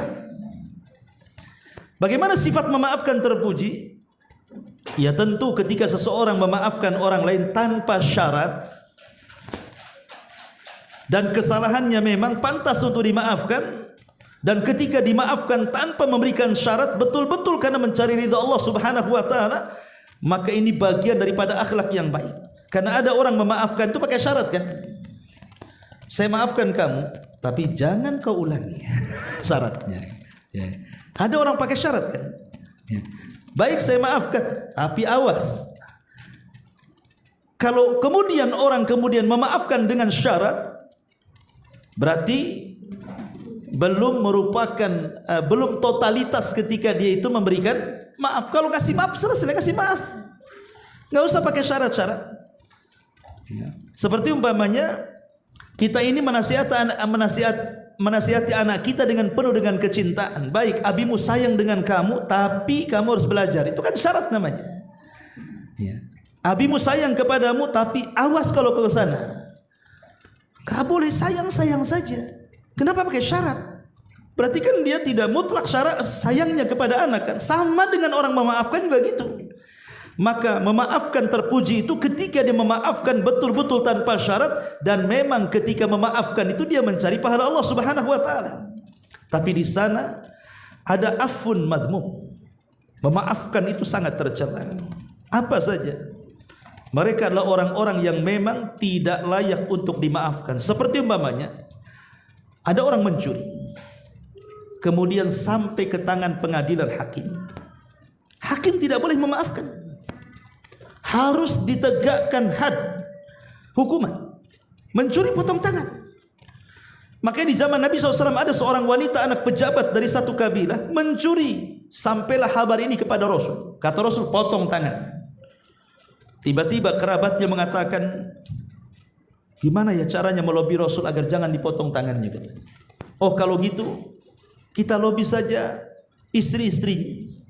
S1: Bagaimana sifat memaafkan terpuji? Ya tentu ketika seseorang memaafkan orang lain tanpa syarat, dan kesalahannya memang pantas untuk dimaafkan, dan ketika dimaafkan tanpa memberikan syarat, betul-betul karena mencari ridha Allah Subhanahu wa taala, maka ini bagian daripada akhlak yang baik. Karena ada orang memaafkan itu pakai syarat kan? Saya maafkan kamu, tapi jangan kau ulangi. Syaratnya. Ya. Ada orang pakai syarat kan? Ya. Baik, saya maafkan, tapi awas. Kalau kemudian orang kemudian memaafkan dengan syarat, berarti belum merupakan belum totalitas ketika dia itu memberikan maaf. Kalau kasih maaf selesai, kasih maaf, nggak usah pakai syarat-syarat. Ya. Seperti umpamanya kita ini menasihati anak kita dengan penuh dengan kecintaan. Baik, abimu sayang dengan kamu, tapi kamu harus belajar. Itu kan syarat namanya. Ya. Abimu sayang kepadamu, tapi awas kalau ke sana. Gak boleh sayang-sayang saja. Kenapa pakai syarat? Berarti kan dia tidak mutlak syarat sayangnya kepada anak kan. Sama dengan orang memaafkan juga gitu. Maka memaafkan terpuji itu ketika dia memaafkan betul-betul tanpa syarat, dan memang ketika memaafkan itu dia mencari pahala Allah Subhanahu wa taala. Tapi di sana ada afun madhmum. Memaafkan itu sangat tercela. Apa saja? Mereka adalah orang-orang yang memang tidak layak untuk dimaafkan. Seperti umpamanya ada orang mencuri, kemudian sampai ke tangan pengadilan hakim. Hakim tidak boleh memaafkan. Harus ditegakkan had, hukuman. Mencuri potong tangan. Makanya di zaman Nabi SAW ada seorang wanita anak pejabat dari satu kabilah mencuri. Sampailah kabar ini kepada Rasul. Kata Rasul, potong tangan. Tiba-tiba kerabatnya mengatakan, gimana ya caranya melobi Rasul agar jangan dipotong tangannya? Oh kalau gitu kita lobi saja istri-istrinya.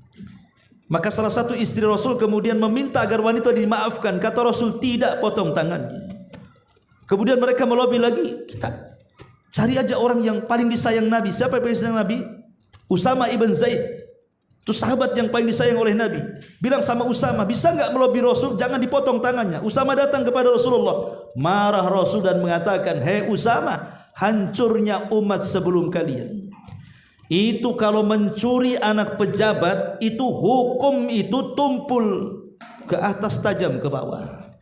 S1: Maka salah satu istri Rasul kemudian meminta agar wanita dimaafkan. Kata Rasul, tidak, potong tangannya. Kemudian mereka melobi lagi, kita cari aja orang yang paling disayang Nabi. Siapa yang paling disayang Nabi? Usama ibn Zaid. Itu sahabat yang paling disayang oleh Nabi. Bilang sama Usama, bisa enggak melobi Rasul jangan dipotong tangannya? Usama datang kepada Rasulullah. Marah Rasul dan mengatakan, hei Usama, hancurnya umat sebelum kalian. Itu kalau mencuri anak pejabat, itu hukum itu tumpul ke atas tajam ke bawah.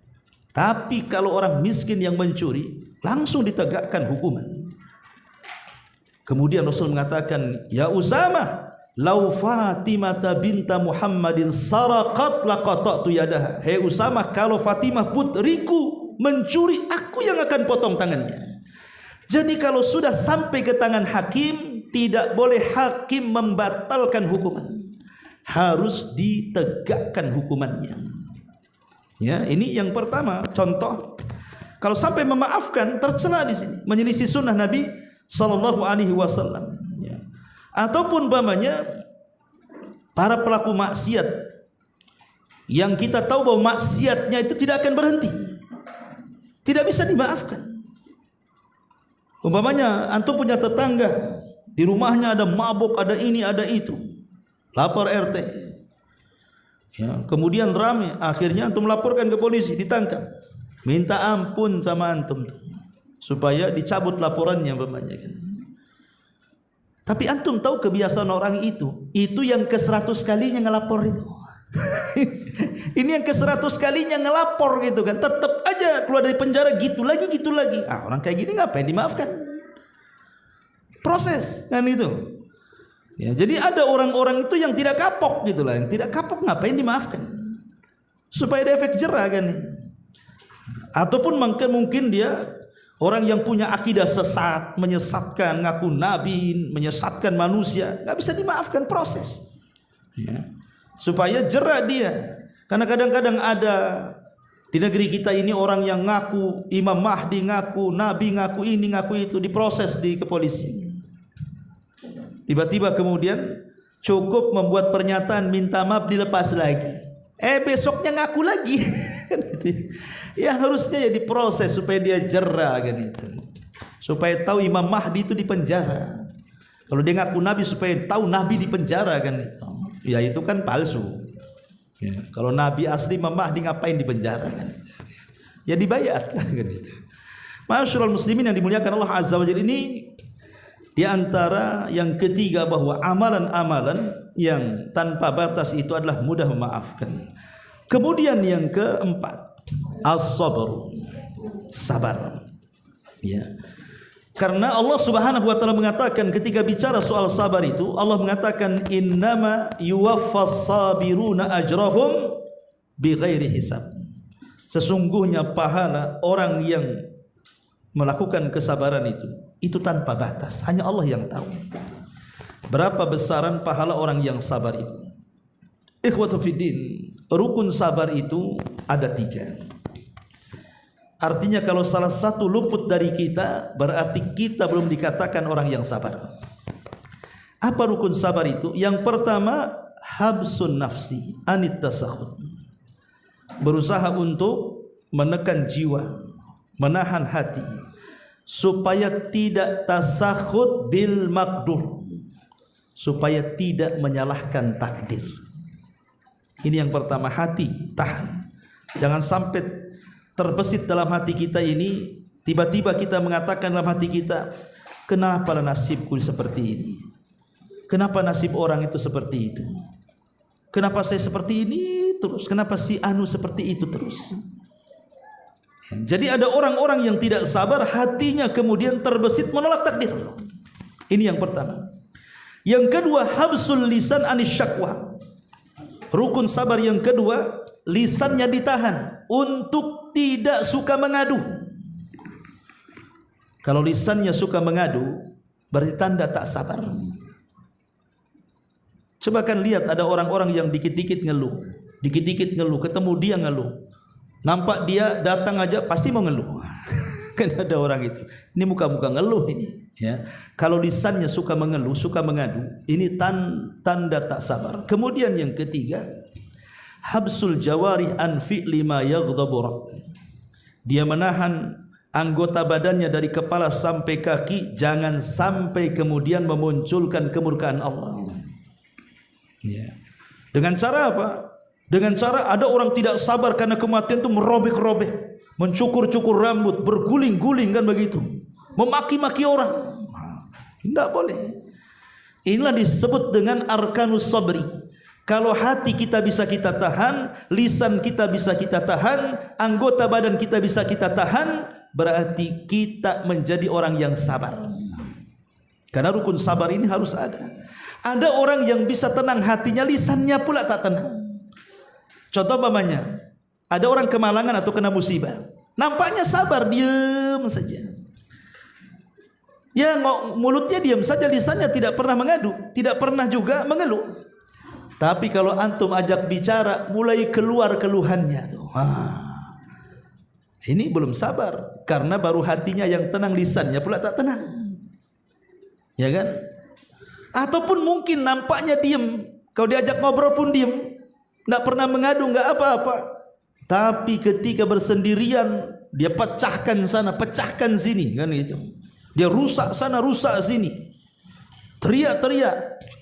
S1: Tapi kalau orang miskin yang mencuri, langsung ditegakkan hukuman. Kemudian Rasul mengatakan, ya Usama, lau Fatimah binta Muhammadin saraqat laqata'tu yadaha. Hei Usama, kalau Fatimah putriku mencuri, aku yang akan potong tangannya. Jadi kalau sudah sampai ke tangan hakim, tidak boleh hakim membatalkan hukuman. Harus ditegakkan hukumannya. Ya, ini yang pertama contoh. Kalau sampai memaafkan, tercela di sini, menyelisih sunnah Nabi sallallahu alaihi wasallam. Ya. Ataupun umpamanya para pelaku maksiat yang kita tahu bahwa maksiatnya itu tidak akan berhenti, tidak bisa dimaafkan. Umpamanya antum punya tetangga, di rumahnya ada mabuk, ada ini, ada itu. Lapor RT. Ya, kemudian ramai, akhirnya antum laporkan ke polisi, ditangkap. Minta ampun sama antum supaya dicabut laporannya umpamanya kan. Tapi antum tahu kebiasaan orang itu yang ke-100 kalinya ngelapor itu. Ini yang ke-100 kalinya ngelapor gitu kan, tetap aja keluar dari penjara gitu lagi. Orang kayak gini ngapain dimaafkan? Proses kan itu. Ya, jadi ada orang-orang itu yang tidak kapok gitulah, yang tidak kapok ngapain dimaafkan? Supaya ada efek jerah kan. Ataupun mungkin dia orang yang punya akidah sesat, menyesatkan, ngaku nabi, menyesatkan manusia, nggak bisa dimaafkan, proses. Ya. Supaya jerah dia. Karena kadang-kadang ada di negeri kita ini orang yang ngaku Imam Mahdi, ngaku Nabi, ngaku ini, ngaku itu, diproses di kepolisian. Tiba-tiba kemudian cukup membuat pernyataan minta maaf, dilepas lagi. Besoknya ngaku lagi. Ya harusnya ya diproses supaya dia jerah kan itu. Supaya tahu Imam Mahdi itu di penjara. Kalau dia ngaku Nabi supaya tahu Nabi di penjara kan itu. Ya itu kan palsu. Ya, kalau Nabi asli Imam Mahdi ngapain di penjara kan? Ya dibayar kan itu. Masyaallah muslimin yang dimuliakan Allah Azza wa Jalla, ini di antara yang ketiga bahwa amalan-amalan yang tanpa batas itu adalah mudah memaafkan. Kemudian yang keempat, as-sabr, sabar. Ya. Karena Allah Subhanahu wa taala mengatakan ketika bicara soal sabar itu, Allah mengatakan innama yuwaffas sabiruna ajrahum bighairi hisab. Sesungguhnya pahala orang yang melakukan kesabaran itu tanpa batas. Hanya Allah yang tahu berapa besaran pahala orang yang sabar itu. Ikhwatu fiddin, rukun sabar itu ada 3. Artinya kalau salah satu luput dari kita, berarti kita belum dikatakan orang yang sabar. Apa rukun sabar itu? Yang pertama, habsun nafsi anit tasakhut. Berusaha untuk menekan jiwa, menahan hati supaya tidak tasakhut bil maqdur, supaya tidak menyalahkan takdir. Ini yang pertama, hati tahan. Jangan sampai terbesit dalam hati kita ini, tiba-tiba kita mengatakan dalam hati kita, kenapa nasibku seperti ini? Kenapa nasib orang itu seperti itu? Kenapa saya seperti ini terus? Kenapa si anu seperti itu terus? Jadi ada orang-orang yang tidak sabar, hatinya kemudian terbesit menolak takdir. Ini yang pertama. Yang kedua, habsul lisan anis syakwa. Rukun sabar yang kedua, lisannya ditahan untuk tidak suka mengadu. Kalau lisannya suka mengadu, berarti tanda tak sabar. Coba kan lihat, ada orang-orang yang dikit-dikit ngeluh, ketemu dia ngeluh. Nampak dia datang aja pasti mau ngeluh. Kan ada orang itu. Ini muka-muka ngeluh ini, ya. Kalau lisannya suka mengeluh, suka mengadu, ini tanda tak sabar. Kemudian yang ketiga, habsul jawarih an fi'li ma yaghdabu. Dia menahan anggota badannya dari kepala sampai kaki, jangan sampai kemudian memunculkan kemurkaan Allah. Ya. Dengan cara apa? Dengan cara ada orang tidak sabar karena kematian itu merobek-robek, mencukur-cukur rambut, berguling-guling kan begitu, memaki-maki orang. Tidak boleh. Inilah disebut dengan arkanus sabri. Kalau hati kita bisa kita tahan, lisan kita bisa kita tahan, anggota badan kita bisa kita tahan, berarti kita menjadi orang yang sabar. Karena rukun sabar ini harus ada. Ada orang yang bisa tenang hatinya, lisannya pula tak tenang. Contoh umpamanya, ada orang kemalangan atau kena musibah, nampaknya sabar, diam saja. Ya, mulutnya diam saja, lisannya tidak pernah mengadu, tidak pernah juga mengeluh. Tapi kalau antum ajak bicara, mulai keluar keluhannya tuh. Ini belum sabar, karena baru hatinya yang tenang, lisannya pula tak tenang. Ya kan? Ataupun mungkin nampaknya diam, kalau diajak ngobrol pun diam, tidak pernah mengadu, enggak apa-apa. Tapi ketika bersendirian, dia pecahkan sana, pecahkan sini, kan itu. Dia rusak sana, rusak sini, teriak-teriak.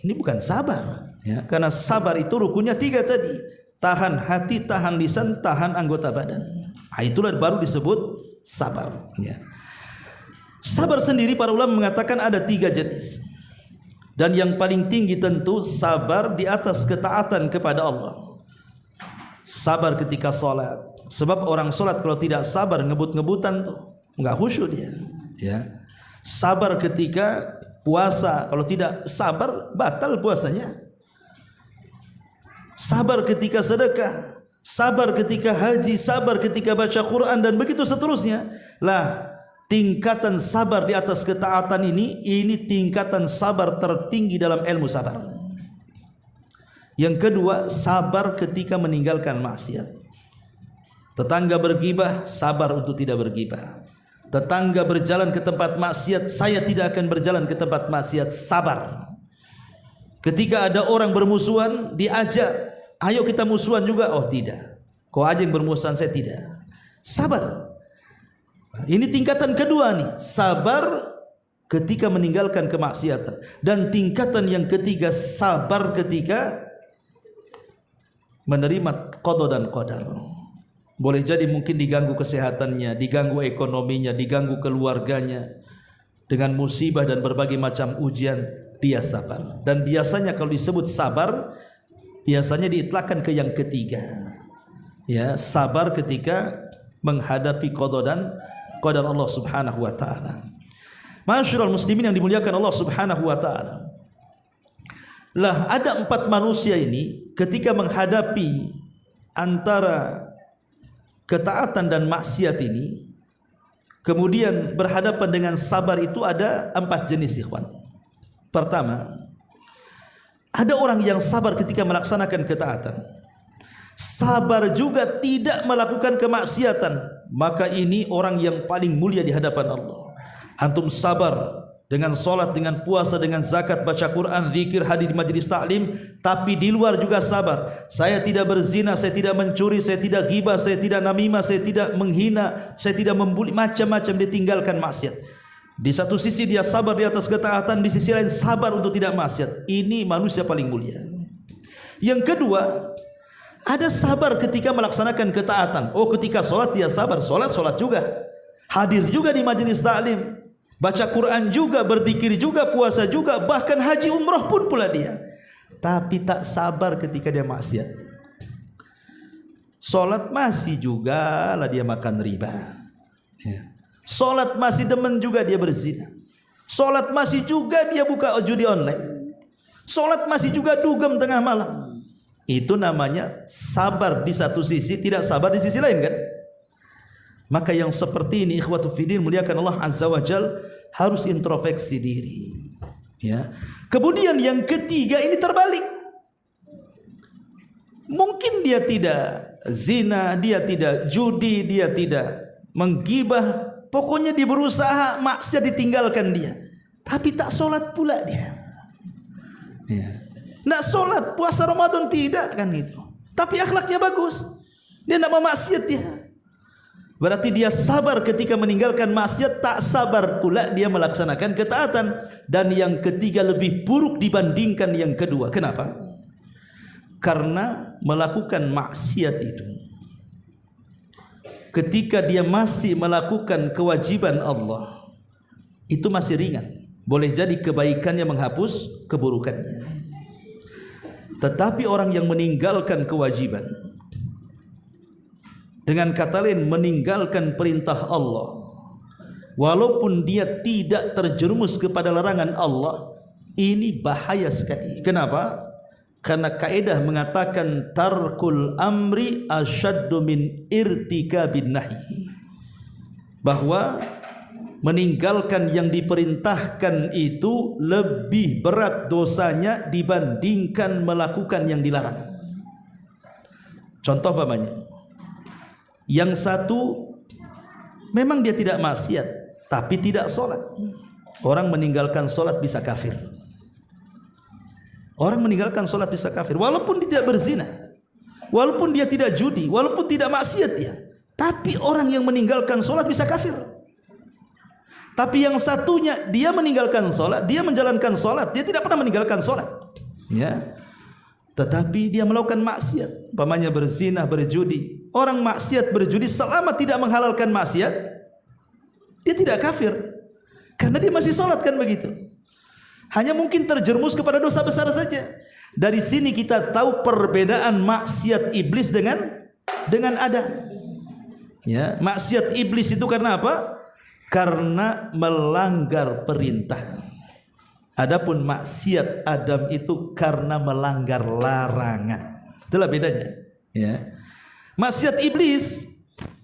S1: Ini bukan sabar, ya. Karena sabar itu rukunnya 3 tadi: tahan hati, tahan lisan, tahan anggota badan. Itulah baru disebut sabar, ya. Sabar sendiri para ulama mengatakan ada 3 jenis. Dan yang paling tinggi tentu sabar di atas ketaatan kepada Allah. Sabar ketika sholat. Sebab orang sholat kalau tidak sabar, ngebut-ngebutan tuh, enggak khusyuk dia, ya. Sabar ketika puasa, kalau tidak sabar batal puasanya. Sabar ketika sedekah, sabar ketika haji, sabar ketika baca Quran, dan begitu seterusnya. Lah, tingkatan sabar di atas ketaatan ini tingkatan sabar tertinggi dalam ilmu sabar. Yang kedua, sabar ketika meninggalkan maksiat. Tetangga bergibah, sabar untuk tidak bergibah. Tetangga berjalan ke tempat maksiat, saya tidak akan berjalan ke tempat maksiat, sabar. Ketika ada orang bermusuhan, diajak, ayo kita musuhan juga, oh tidak, kau aja yang bermusuhan, saya tidak. Sabar. Ini tingkatan kedua nih, sabar ketika meninggalkan kemaksiatan. Dan tingkatan yang ketiga, sabar ketika menerima qada dan qadar. Boleh jadi mungkin diganggu kesehatannya, diganggu ekonominya, diganggu keluarganya dengan musibah dan berbagai macam ujian, dia sabar. Dan biasanya kalau disebut sabar, biasanya diitlakkan ke yang ketiga, ya, sabar ketika menghadapi qada dan qadar Allah Subhanahu wa taala. Masyarul muslimin yang dimuliakan Allah Subhanahu wa taala. Lah, ada 4 manusia ini ketika menghadapi antara ketaatan dan maksiat ini, kemudian berhadapan dengan sabar, itu ada 4 jenis, ikhwan. Pertama, ada orang yang sabar ketika melaksanakan ketaatan, sabar juga tidak melakukan kemaksiatan, maka ini orang yang paling mulia di hadapan Allah. Antum sabar dengan solat, dengan puasa, dengan zakat, baca Quran, zikir, hadir di majlis taklim, tapi di luar juga sabar. Saya tidak berzina, saya tidak mencuri, saya tidak ghibah, saya tidak namimah, saya tidak menghina, saya tidak membuli, macam-macam dia tinggalkan maksiat. Di satu sisi dia sabar di atas ketaatan, di sisi lain sabar untuk tidak maksiat. Ini manusia paling mulia. Yang kedua, ada sabar ketika melaksanakan ketaatan. Oh, ketika solat dia sabar, solat juga, hadir juga di majlis taklim, baca Quran juga, berzikir juga, puasa juga, bahkan haji umrah pun pula dia. Tapi tak sabar ketika dia maksiat. Solat masih juga lah dia makan riba. Solat masih demen juga dia berzina. Solat masih juga dia buka judi online. Solat masih juga dugem tengah malam. Itu namanya sabar di satu sisi, tidak sabar di sisi lain kan? Maka yang seperti ini ikhwatu fiddin muliakan Allah Azza wa Jal harus introspeksi diri. Ya. Kemudian yang ketiga ini terbalik. Mungkin dia tidak zina, dia tidak judi, dia tidak menggibah, pokoknya dia berusaha maksiat ditinggalkan dia. Tapi tak solat pula dia. Ya. Nak solat, puasa Ramadan tidak kan gitu. Tapi akhlaknya bagus. Dia nak memaksiat dia. Berarti dia sabar ketika meninggalkan maksiat, tak sabar pula dia melaksanakan ketaatan. Dan yang ketiga lebih buruk dibandingkan yang kedua. Kenapa? Karena melakukan maksiat itu, ketika dia masih melakukan kewajiban Allah, itu masih ringan. Boleh jadi kebaikannya menghapus keburukannya. Tetapi orang yang meninggalkan kewajiban, dengan kata lain meninggalkan perintah Allah, walaupun dia tidak terjerumus kepada larangan Allah, ini bahaya sekali. Kenapa? Karena kaidah mengatakan tarkul amri asyaddu min irtikabin nahi, bahwa meninggalkan yang diperintahkan itu lebih berat dosanya dibandingkan melakukan yang dilarang. Contoh pamannya, yang satu memang dia tidak maksiat tapi tidak solat. Orang meninggalkan solat bisa kafir. Orang meninggalkan solat bisa kafir walaupun dia tidak berzina, walaupun dia tidak judi, walaupun tidak maksiat dia. Tapi orang yang meninggalkan solat bisa kafir. Tapi yang satunya dia meninggalkan solat, dia menjalankan solat, dia tidak pernah meninggalkan solat, ya. Tetapi dia melakukan maksiat, umpamanya berzina, berjudi. Orang maksiat berjudi selama tidak menghalalkan maksiat, dia tidak kafir, karena dia masih solat kan begitu. Hanya mungkin terjerumus kepada dosa besar saja. Dari sini kita tahu perbedaan maksiat iblis dengan Adam. Ya, maksiat iblis itu karena apa? Karena melanggar perintah. Adapun maksiat Adam itu karena melanggar larangan. Itulah bedanya. Ya. Maksiat iblis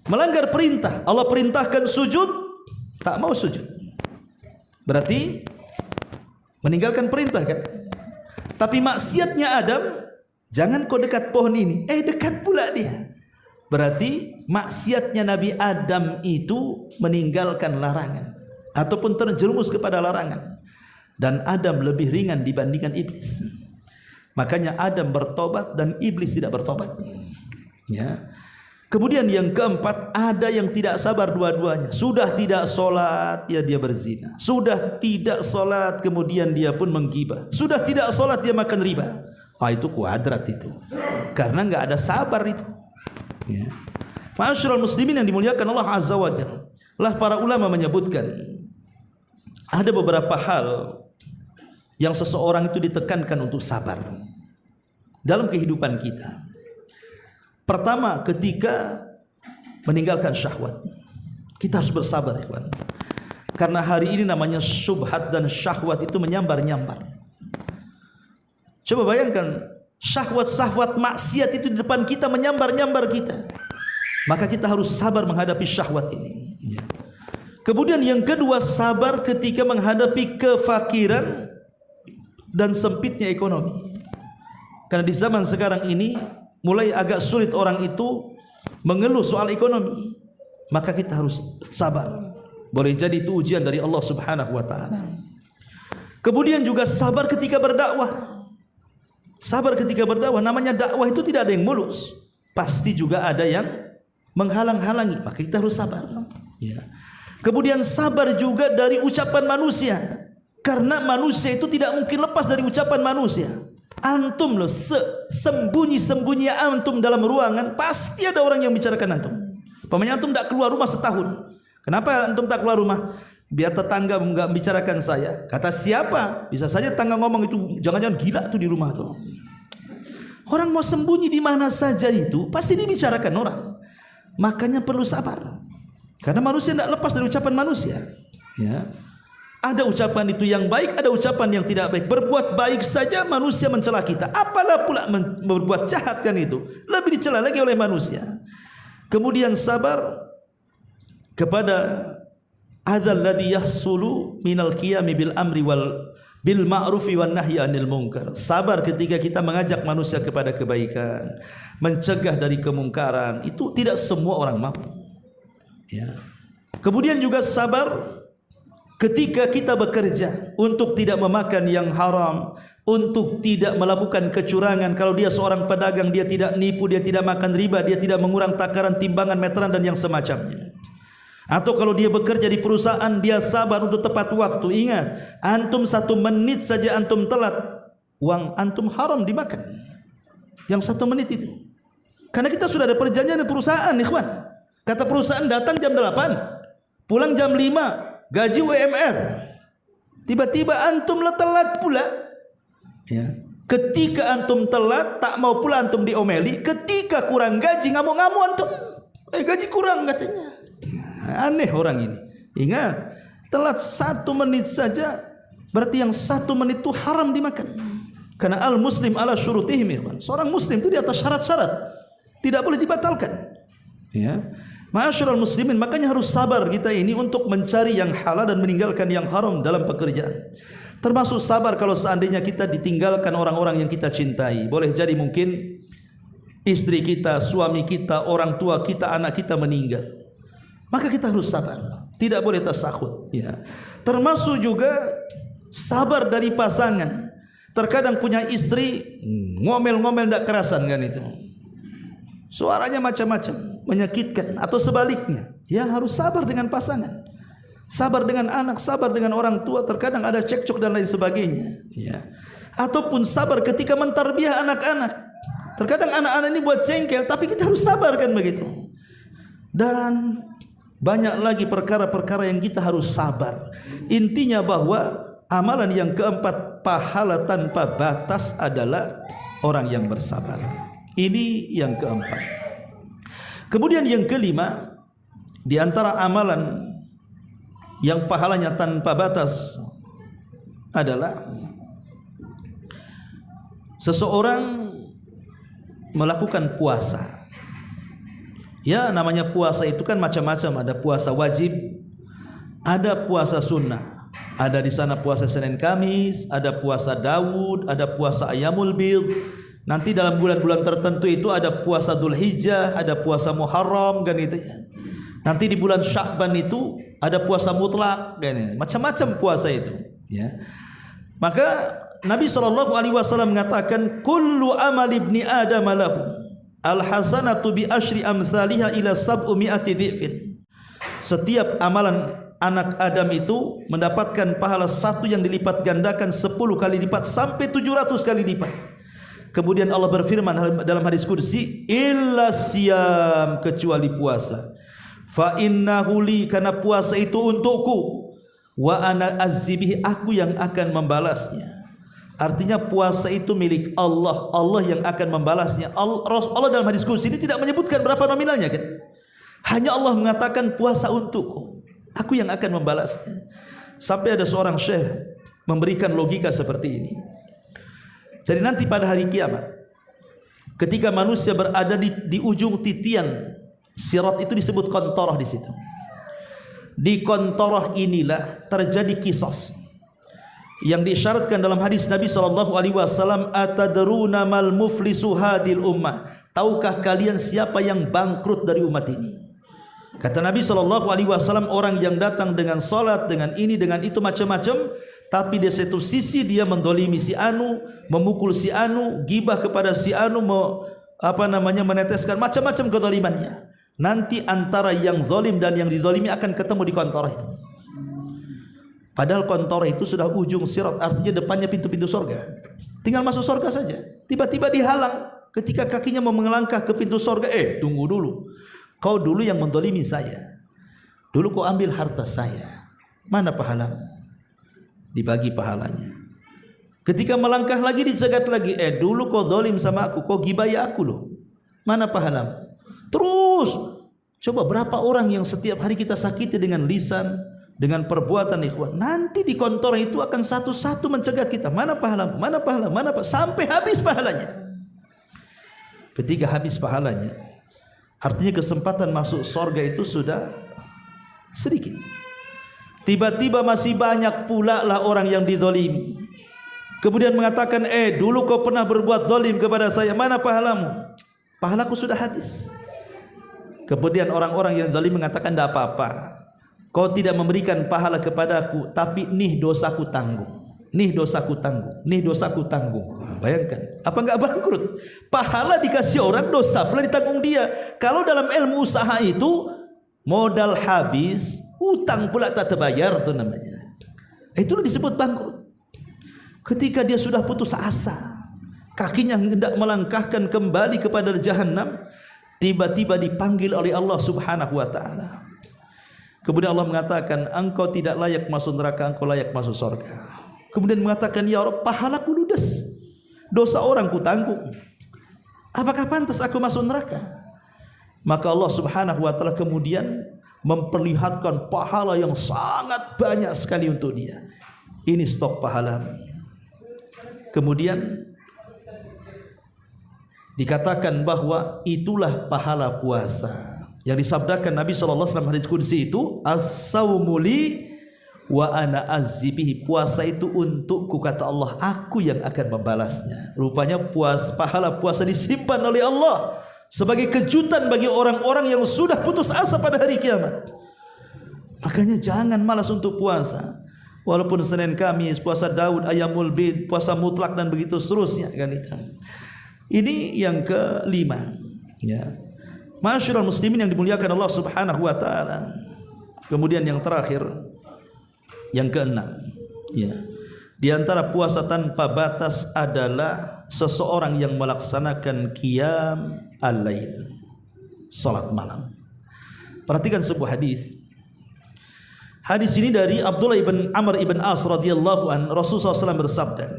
S1: melanggar perintah. Allah perintahkan sujud, tak mau sujud. Berarti meninggalkan perintah kan. Tapi maksiatnya Adam, jangan kau dekat pohon ini, dekat pula dia. Berarti maksiatnya Nabi Adam itu meninggalkan larangan ataupun terjerumus kepada larangan. Dan Adam lebih ringan dibandingkan iblis. Makanya Adam bertobat dan iblis tidak bertobat. Ya. Kemudian yang keempat, ada yang tidak sabar dua-duanya. Sudah tidak solat, ya dia berzina. Sudah tidak solat, kemudian dia pun menggibah. Sudah tidak solat, dia makan riba. Itu kuadrat itu. Karena enggak ada sabar itu. Ya. Ma'asyiral muslimin yang dimuliakan Allah Azza wa Jalla. Lah para ulama menyebutkan ada beberapa hal yang seseorang itu ditekankan untuk sabar dalam kehidupan kita. Pertama, ketika meninggalkan syahwat, kita harus bersabar, ikhwan. Karena hari ini namanya syubhat dan syahwat itu menyambar-nyambar. Coba bayangkan, syahwat-syahwat maksiat itu di depan kita menyambar-nyambar kita. Maka kita harus sabar menghadapi syahwat ini. Ya. Kemudian yang kedua, sabar ketika menghadapi kefakiran dan sempitnya ekonomi. Karena di zaman sekarang ini mulai agak sulit orang itu mengeluh soal ekonomi. maka kita harus sabar. Boleh jadi itu ujian dari Allah Subhanahu wa taala. Kemudian juga sabar ketika berdakwah. Sabar ketika berdakwah, namanya dakwah itu tidak ada yang mulus. Pasti juga ada yang menghalang-halangi, maka kita harus sabar. Ya. Kemudian sabar juga dari ucapan manusia. Karena manusia itu tidak mungkin lepas dari ucapan manusia. Antum loh, sembunyi-sembunyi antum dalam ruangan, pasti ada orang yang bicarakan antum. Pamannya antum tidak keluar rumah setahun. Kenapa antum tak keluar rumah? Biar tetangga enggak bicarakan saya. Kata siapa? Bisa saja tetangga ngomong itu, jangan-jangan gila tuh di rumah tuh. Orang mau sembunyi di mana saja itu pasti dibicarakan orang. Makanya perlu sabar. Karena manusia tidak lepas dari ucapan manusia. Ya. Ada ucapan itu yang baik, ada ucapan yang tidak baik. Berbuat baik saja manusia mencela kita. Apalah pula berbuat jahat kan itu. Lebih dicela lagi oleh manusia. Kemudian sabar kepada adzal ladzi yahsulu minal qiyami bil amri wal bil ma'rufi wan nahyi anil munkar. Sabar ketika kita mengajak manusia kepada kebaikan, mencegah dari kemungkaran. Itu tidak semua orang mau. Ya. Kemudian juga sabar ketika kita bekerja untuk tidak memakan yang haram, untuk tidak melakukan kecurangan. Kalau dia seorang pedagang, dia tidak nipu, dia tidak makan riba, dia tidak mengurang takaran, timbangan, meteran dan yang semacamnya. Atau kalau dia bekerja di perusahaan, dia sabar untuk tepat waktu. Ingat, antum 1 menit saja antum telat, uang antum haram dimakan. Yang 1 menit itu. Karena kita sudah ada perjanjian di perusahaan, ikhwan. Kata perusahaan datang jam 8, pulang jam 5, gaji UMR. Tiba-tiba antum telat pula. Ya. Ketika antum telat, tak mau pula antum diomeli. Ketika kurang gaji, ngamuk-ngamuk antum. Gaji kurang katanya. Aneh orang ini. Ingat, telat 1 menit saja, berarti yang 1 menit itu haram dimakan. Karena al-muslim ala syurutihim. Seorang muslim itu di atas syarat-syarat, tidak boleh dibatalkan. Ya. Ma'asyiral muslimin, makanya harus sabar kita ini untuk mencari yang halal dan meninggalkan yang haram dalam pekerjaan. Termasuk sabar kalau seandainya kita ditinggalkan orang-orang yang kita cintai. Boleh jadi mungkin istri kita, suami kita, orang tua kita, anak kita meninggal. Maka kita harus sabar, tidak boleh tasakhut. Ya. Termasuk juga sabar dari pasangan. Terkadang punya istri ngomel-ngomel tidak kerasan kan itu. Suaranya macam-macam, menyakitkan atau sebaliknya. Ya harus sabar dengan pasangan. Sabar dengan anak, sabar dengan orang tua. Terkadang ada cekcok dan lain sebagainya. Ya. Ataupun sabar ketika mentarbiah anak-anak. Terkadang anak-anak ini buat jengkel, tapi kita harus sabar kan begitu. Dan banyak lagi perkara-perkara yang kita harus sabar. Intinya bahwa amalan yang keempat, pahala tanpa batas adalah orang yang bersabar. Ini yang keempat. Kemudian yang kelima, di antara amalan yang pahalanya tanpa batas adalah seseorang melakukan puasa. Ya, namanya puasa itu kan macam-macam. Ada puasa wajib, ada puasa sunnah. Ada di sana puasa Senin Kamis, ada puasa Daud, ada puasa Ayyamul Bid. Nanti dalam bulan-bulan tertentu itu ada puasa Dzulhijjah, ada puasa Muharram kan itu ya. Nanti di bulan Sya'ban itu ada puasa mutlak kan ya. Macam-macam puasa itu ya. Maka Nabi SAW mengatakan kullu amal ibni adam lahu al-hasanatu bi asyri amsalihha ila sab'umi'ati dhifin. Setiap amalan anak Adam itu mendapatkan pahala 1 yang dilipat gandakan 10 kali lipat sampai 700 kali lipat. Kemudian Allah berfirman dalam hadis qudsi, illa siyam, kecuali puasa. Fa innahu li, karena puasa itu untukku, wa ana azzibihi, aku yang akan membalasnya. Artinya puasa itu milik Allah, Allah yang akan membalasnya. Allah dalam hadis qudsi ini tidak menyebutkan berapa nominalnya kan. Hanya Allah mengatakan puasa untukku, aku yang akan membalasnya. Sampai ada seorang syekh memberikan logika seperti ini. Jadi nanti pada hari kiamat, ketika manusia berada di ujung titian sirat itu disebut kontorah di situ. Di kontorah inilah terjadi kisos yang disyaratkan dalam hadis Nabi SAW. Atadruna mal muflisu hadil ummah, tahukah kalian siapa yang bangkrut dari umat ini? Kata Nabi SAW, orang yang datang dengan salat, dengan ini, dengan itu macam-macam, tapi di satu sisi dia mendolimi si anu, memukul si anu, gibah kepada si anu, meneteskan macam-macam kezalimannya. Nanti antara yang zalim dan yang dizalimi akan ketemu di kontor itu. Padahal kontor itu sudah ujung sirat, artinya depannya pintu-pintu surga. Tinggal masuk surga saja. Tiba-tiba dihalang ketika kakinya mau melangkah ke pintu surga. Tunggu dulu. Kau dulu yang mendolimi saya. Dulu kau ambil harta saya. Mana pahalamu? Dibagi pahalanya. Ketika melangkah lagi dicegat lagi. Dulu kau zalim sama aku. Kau gibai aku loh. Mana pahalamu? Terus. Coba berapa orang yang setiap hari kita sakiti dengan lisan, dengan perbuatan ikhwan. Nanti di kantor itu akan satu-satu mencegat kita. Mana pahalamu? Mana pahalamu? Mana pahalamu? Sampai habis pahalanya. Ketika habis pahalanya, artinya kesempatan masuk surga itu sudah sedikit. Tiba-tiba masih banyak pula lah orang yang dizalimi. Kemudian mengatakan, dulu kau pernah berbuat zalim kepada saya, mana pahalamu? Pahalaku sudah habis. Kemudian orang-orang yang zalim mengatakan, tidak apa-apa, kau tidak memberikan pahala kepadaku, tapi nih dosaku tanggung. Nih dosaku tanggung, nih dosaku tanggung. Bayangkan, apa enggak bangkrut? Pahala dikasih orang, dosa pula ditanggung dia. Kalau dalam ilmu usaha itu modal habis, utang pula tak terbayar, itu namanya. Itulah disebut bangkrut. Ketika dia sudah putus asa, kakinya hendak melangkahkan kembali kepada jahanam, tiba-tiba dipanggil oleh Allah Subhanahu wa taala. Kemudian Allah mengatakan, engkau tidak layak masuk neraka, engkau layak masuk surga. Kemudian mengatakan, ya Rabb, pahalaku ludes, dosa orang ku tanggung, apakah pantas aku masuk neraka? Maka Allah Subhanahu wa taala kemudian memperlihatkan pahala yang sangat banyak sekali untuk dia. Ini stok pahala. Kemudian dikatakan bahwa itulah pahala puasa yang disabdakan Nabi SAW hadis qudsi itu, as-saumu li wa ana azzibihi, puasa itu untukku, kata Allah, aku yang akan membalasnya. Rupanya pahala puasa disimpan oleh Allah sebagai kejutan bagi orang-orang yang sudah putus asa pada hari kiamat. Makanya jangan malas untuk puasa. Walaupun Senin Kamis, puasa Daud, Ayyamul Bid, puasa mutlak dan begitu seterusnya kan itu. Ini yang kelima, ya. Masyarul muslimin yang dimuliakan Allah Subhanahu wa taala. Kemudian yang terakhir, yang keenam, ya. Di antara puasa tanpa batas adalah seseorang yang melaksanakan qiyam al-lail, salat malam. Perhatikan sebuah hadis. Hadis ini dari Abdullah ibn Amr ibn As radhiyallahu an, Rasulullah SAW bersabda,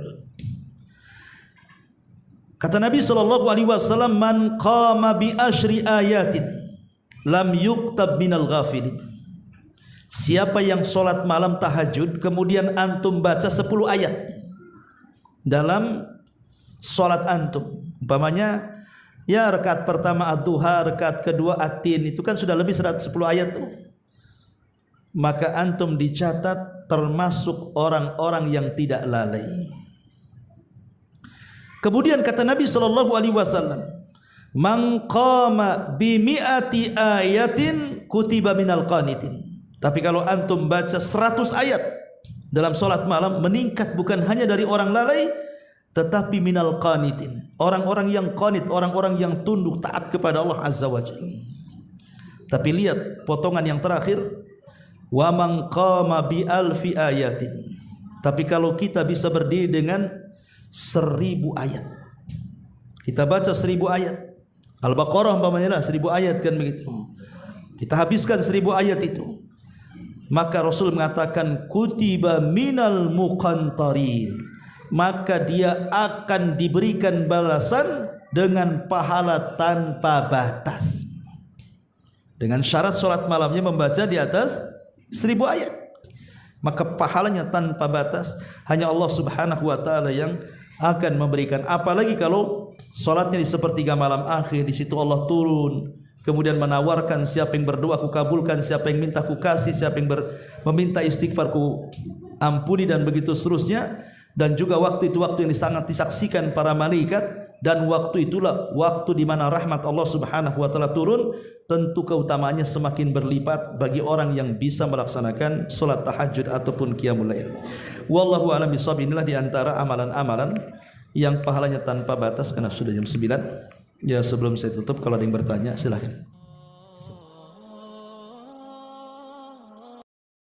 S1: kata Nabi SAW, man qama bi ashri ayatin lam yuktab minal ghafilin. Siapa yang solat malam tahajud kemudian antum baca 10 ayat dalam solat antum, umpamanya ya rakaat pertama ad-duha, rakaat kedua at-tin, itu kan sudah lebih 110 ayat tuh. Maka antum dicatat termasuk orang-orang yang tidak lalai. Kemudian kata Nabi SAW, man qama bi mi'ati ayatin kutiba minal qanitin. Tapi kalau antum baca 100 ayat dalam solat malam, meningkat bukan hanya dari orang lalai, tetapi minal qanitin, orang-orang yang qanit, orang-orang yang tunduk taat kepada Allah Azza wa Jalla. Tapi lihat potongan yang terakhir, wa man qama bi alfi ayatin. Tapi kalau kita bisa berdiri dengan 1000 ayat, kita baca 1000 ayat, Al-Baqarah umpamanya lah 1000 ayat kan begitu, kita habiskan 1000 ayat itu, maka Rasul mengatakan kutiba minal muqantarin, maka dia akan diberikan balasan dengan pahala tanpa batas. Dengan syarat solat malamnya membaca di atas 1000 ayat, maka pahalanya tanpa batas. Hanya Allah Subhanahu wa taala yang akan memberikan. Apalagi kalau solatnya di sepertiga malam akhir, di situ Allah turun, kemudian menawarkan, siapa yang berdoa ku kabulkan, siapa yang minta ku kasih, siapa yang meminta istighfar ku ampuni, dan begitu seterusnya. Dan juga waktu itu waktu yang sangat disaksikan para malaikat, dan waktu itulah waktu di mana rahmat Allah Subhanahu wa taala turun, tentu keutamaannya semakin berlipat bagi orang yang bisa melaksanakan salat tahajud ataupun qiyamul lail. Wallahu a'lam bishawab. Inilah di antara amalan-amalan yang pahalanya tanpa batas, karena sudah jam 9. Ya, sebelum saya tutup, kalau ada yang bertanya silakan.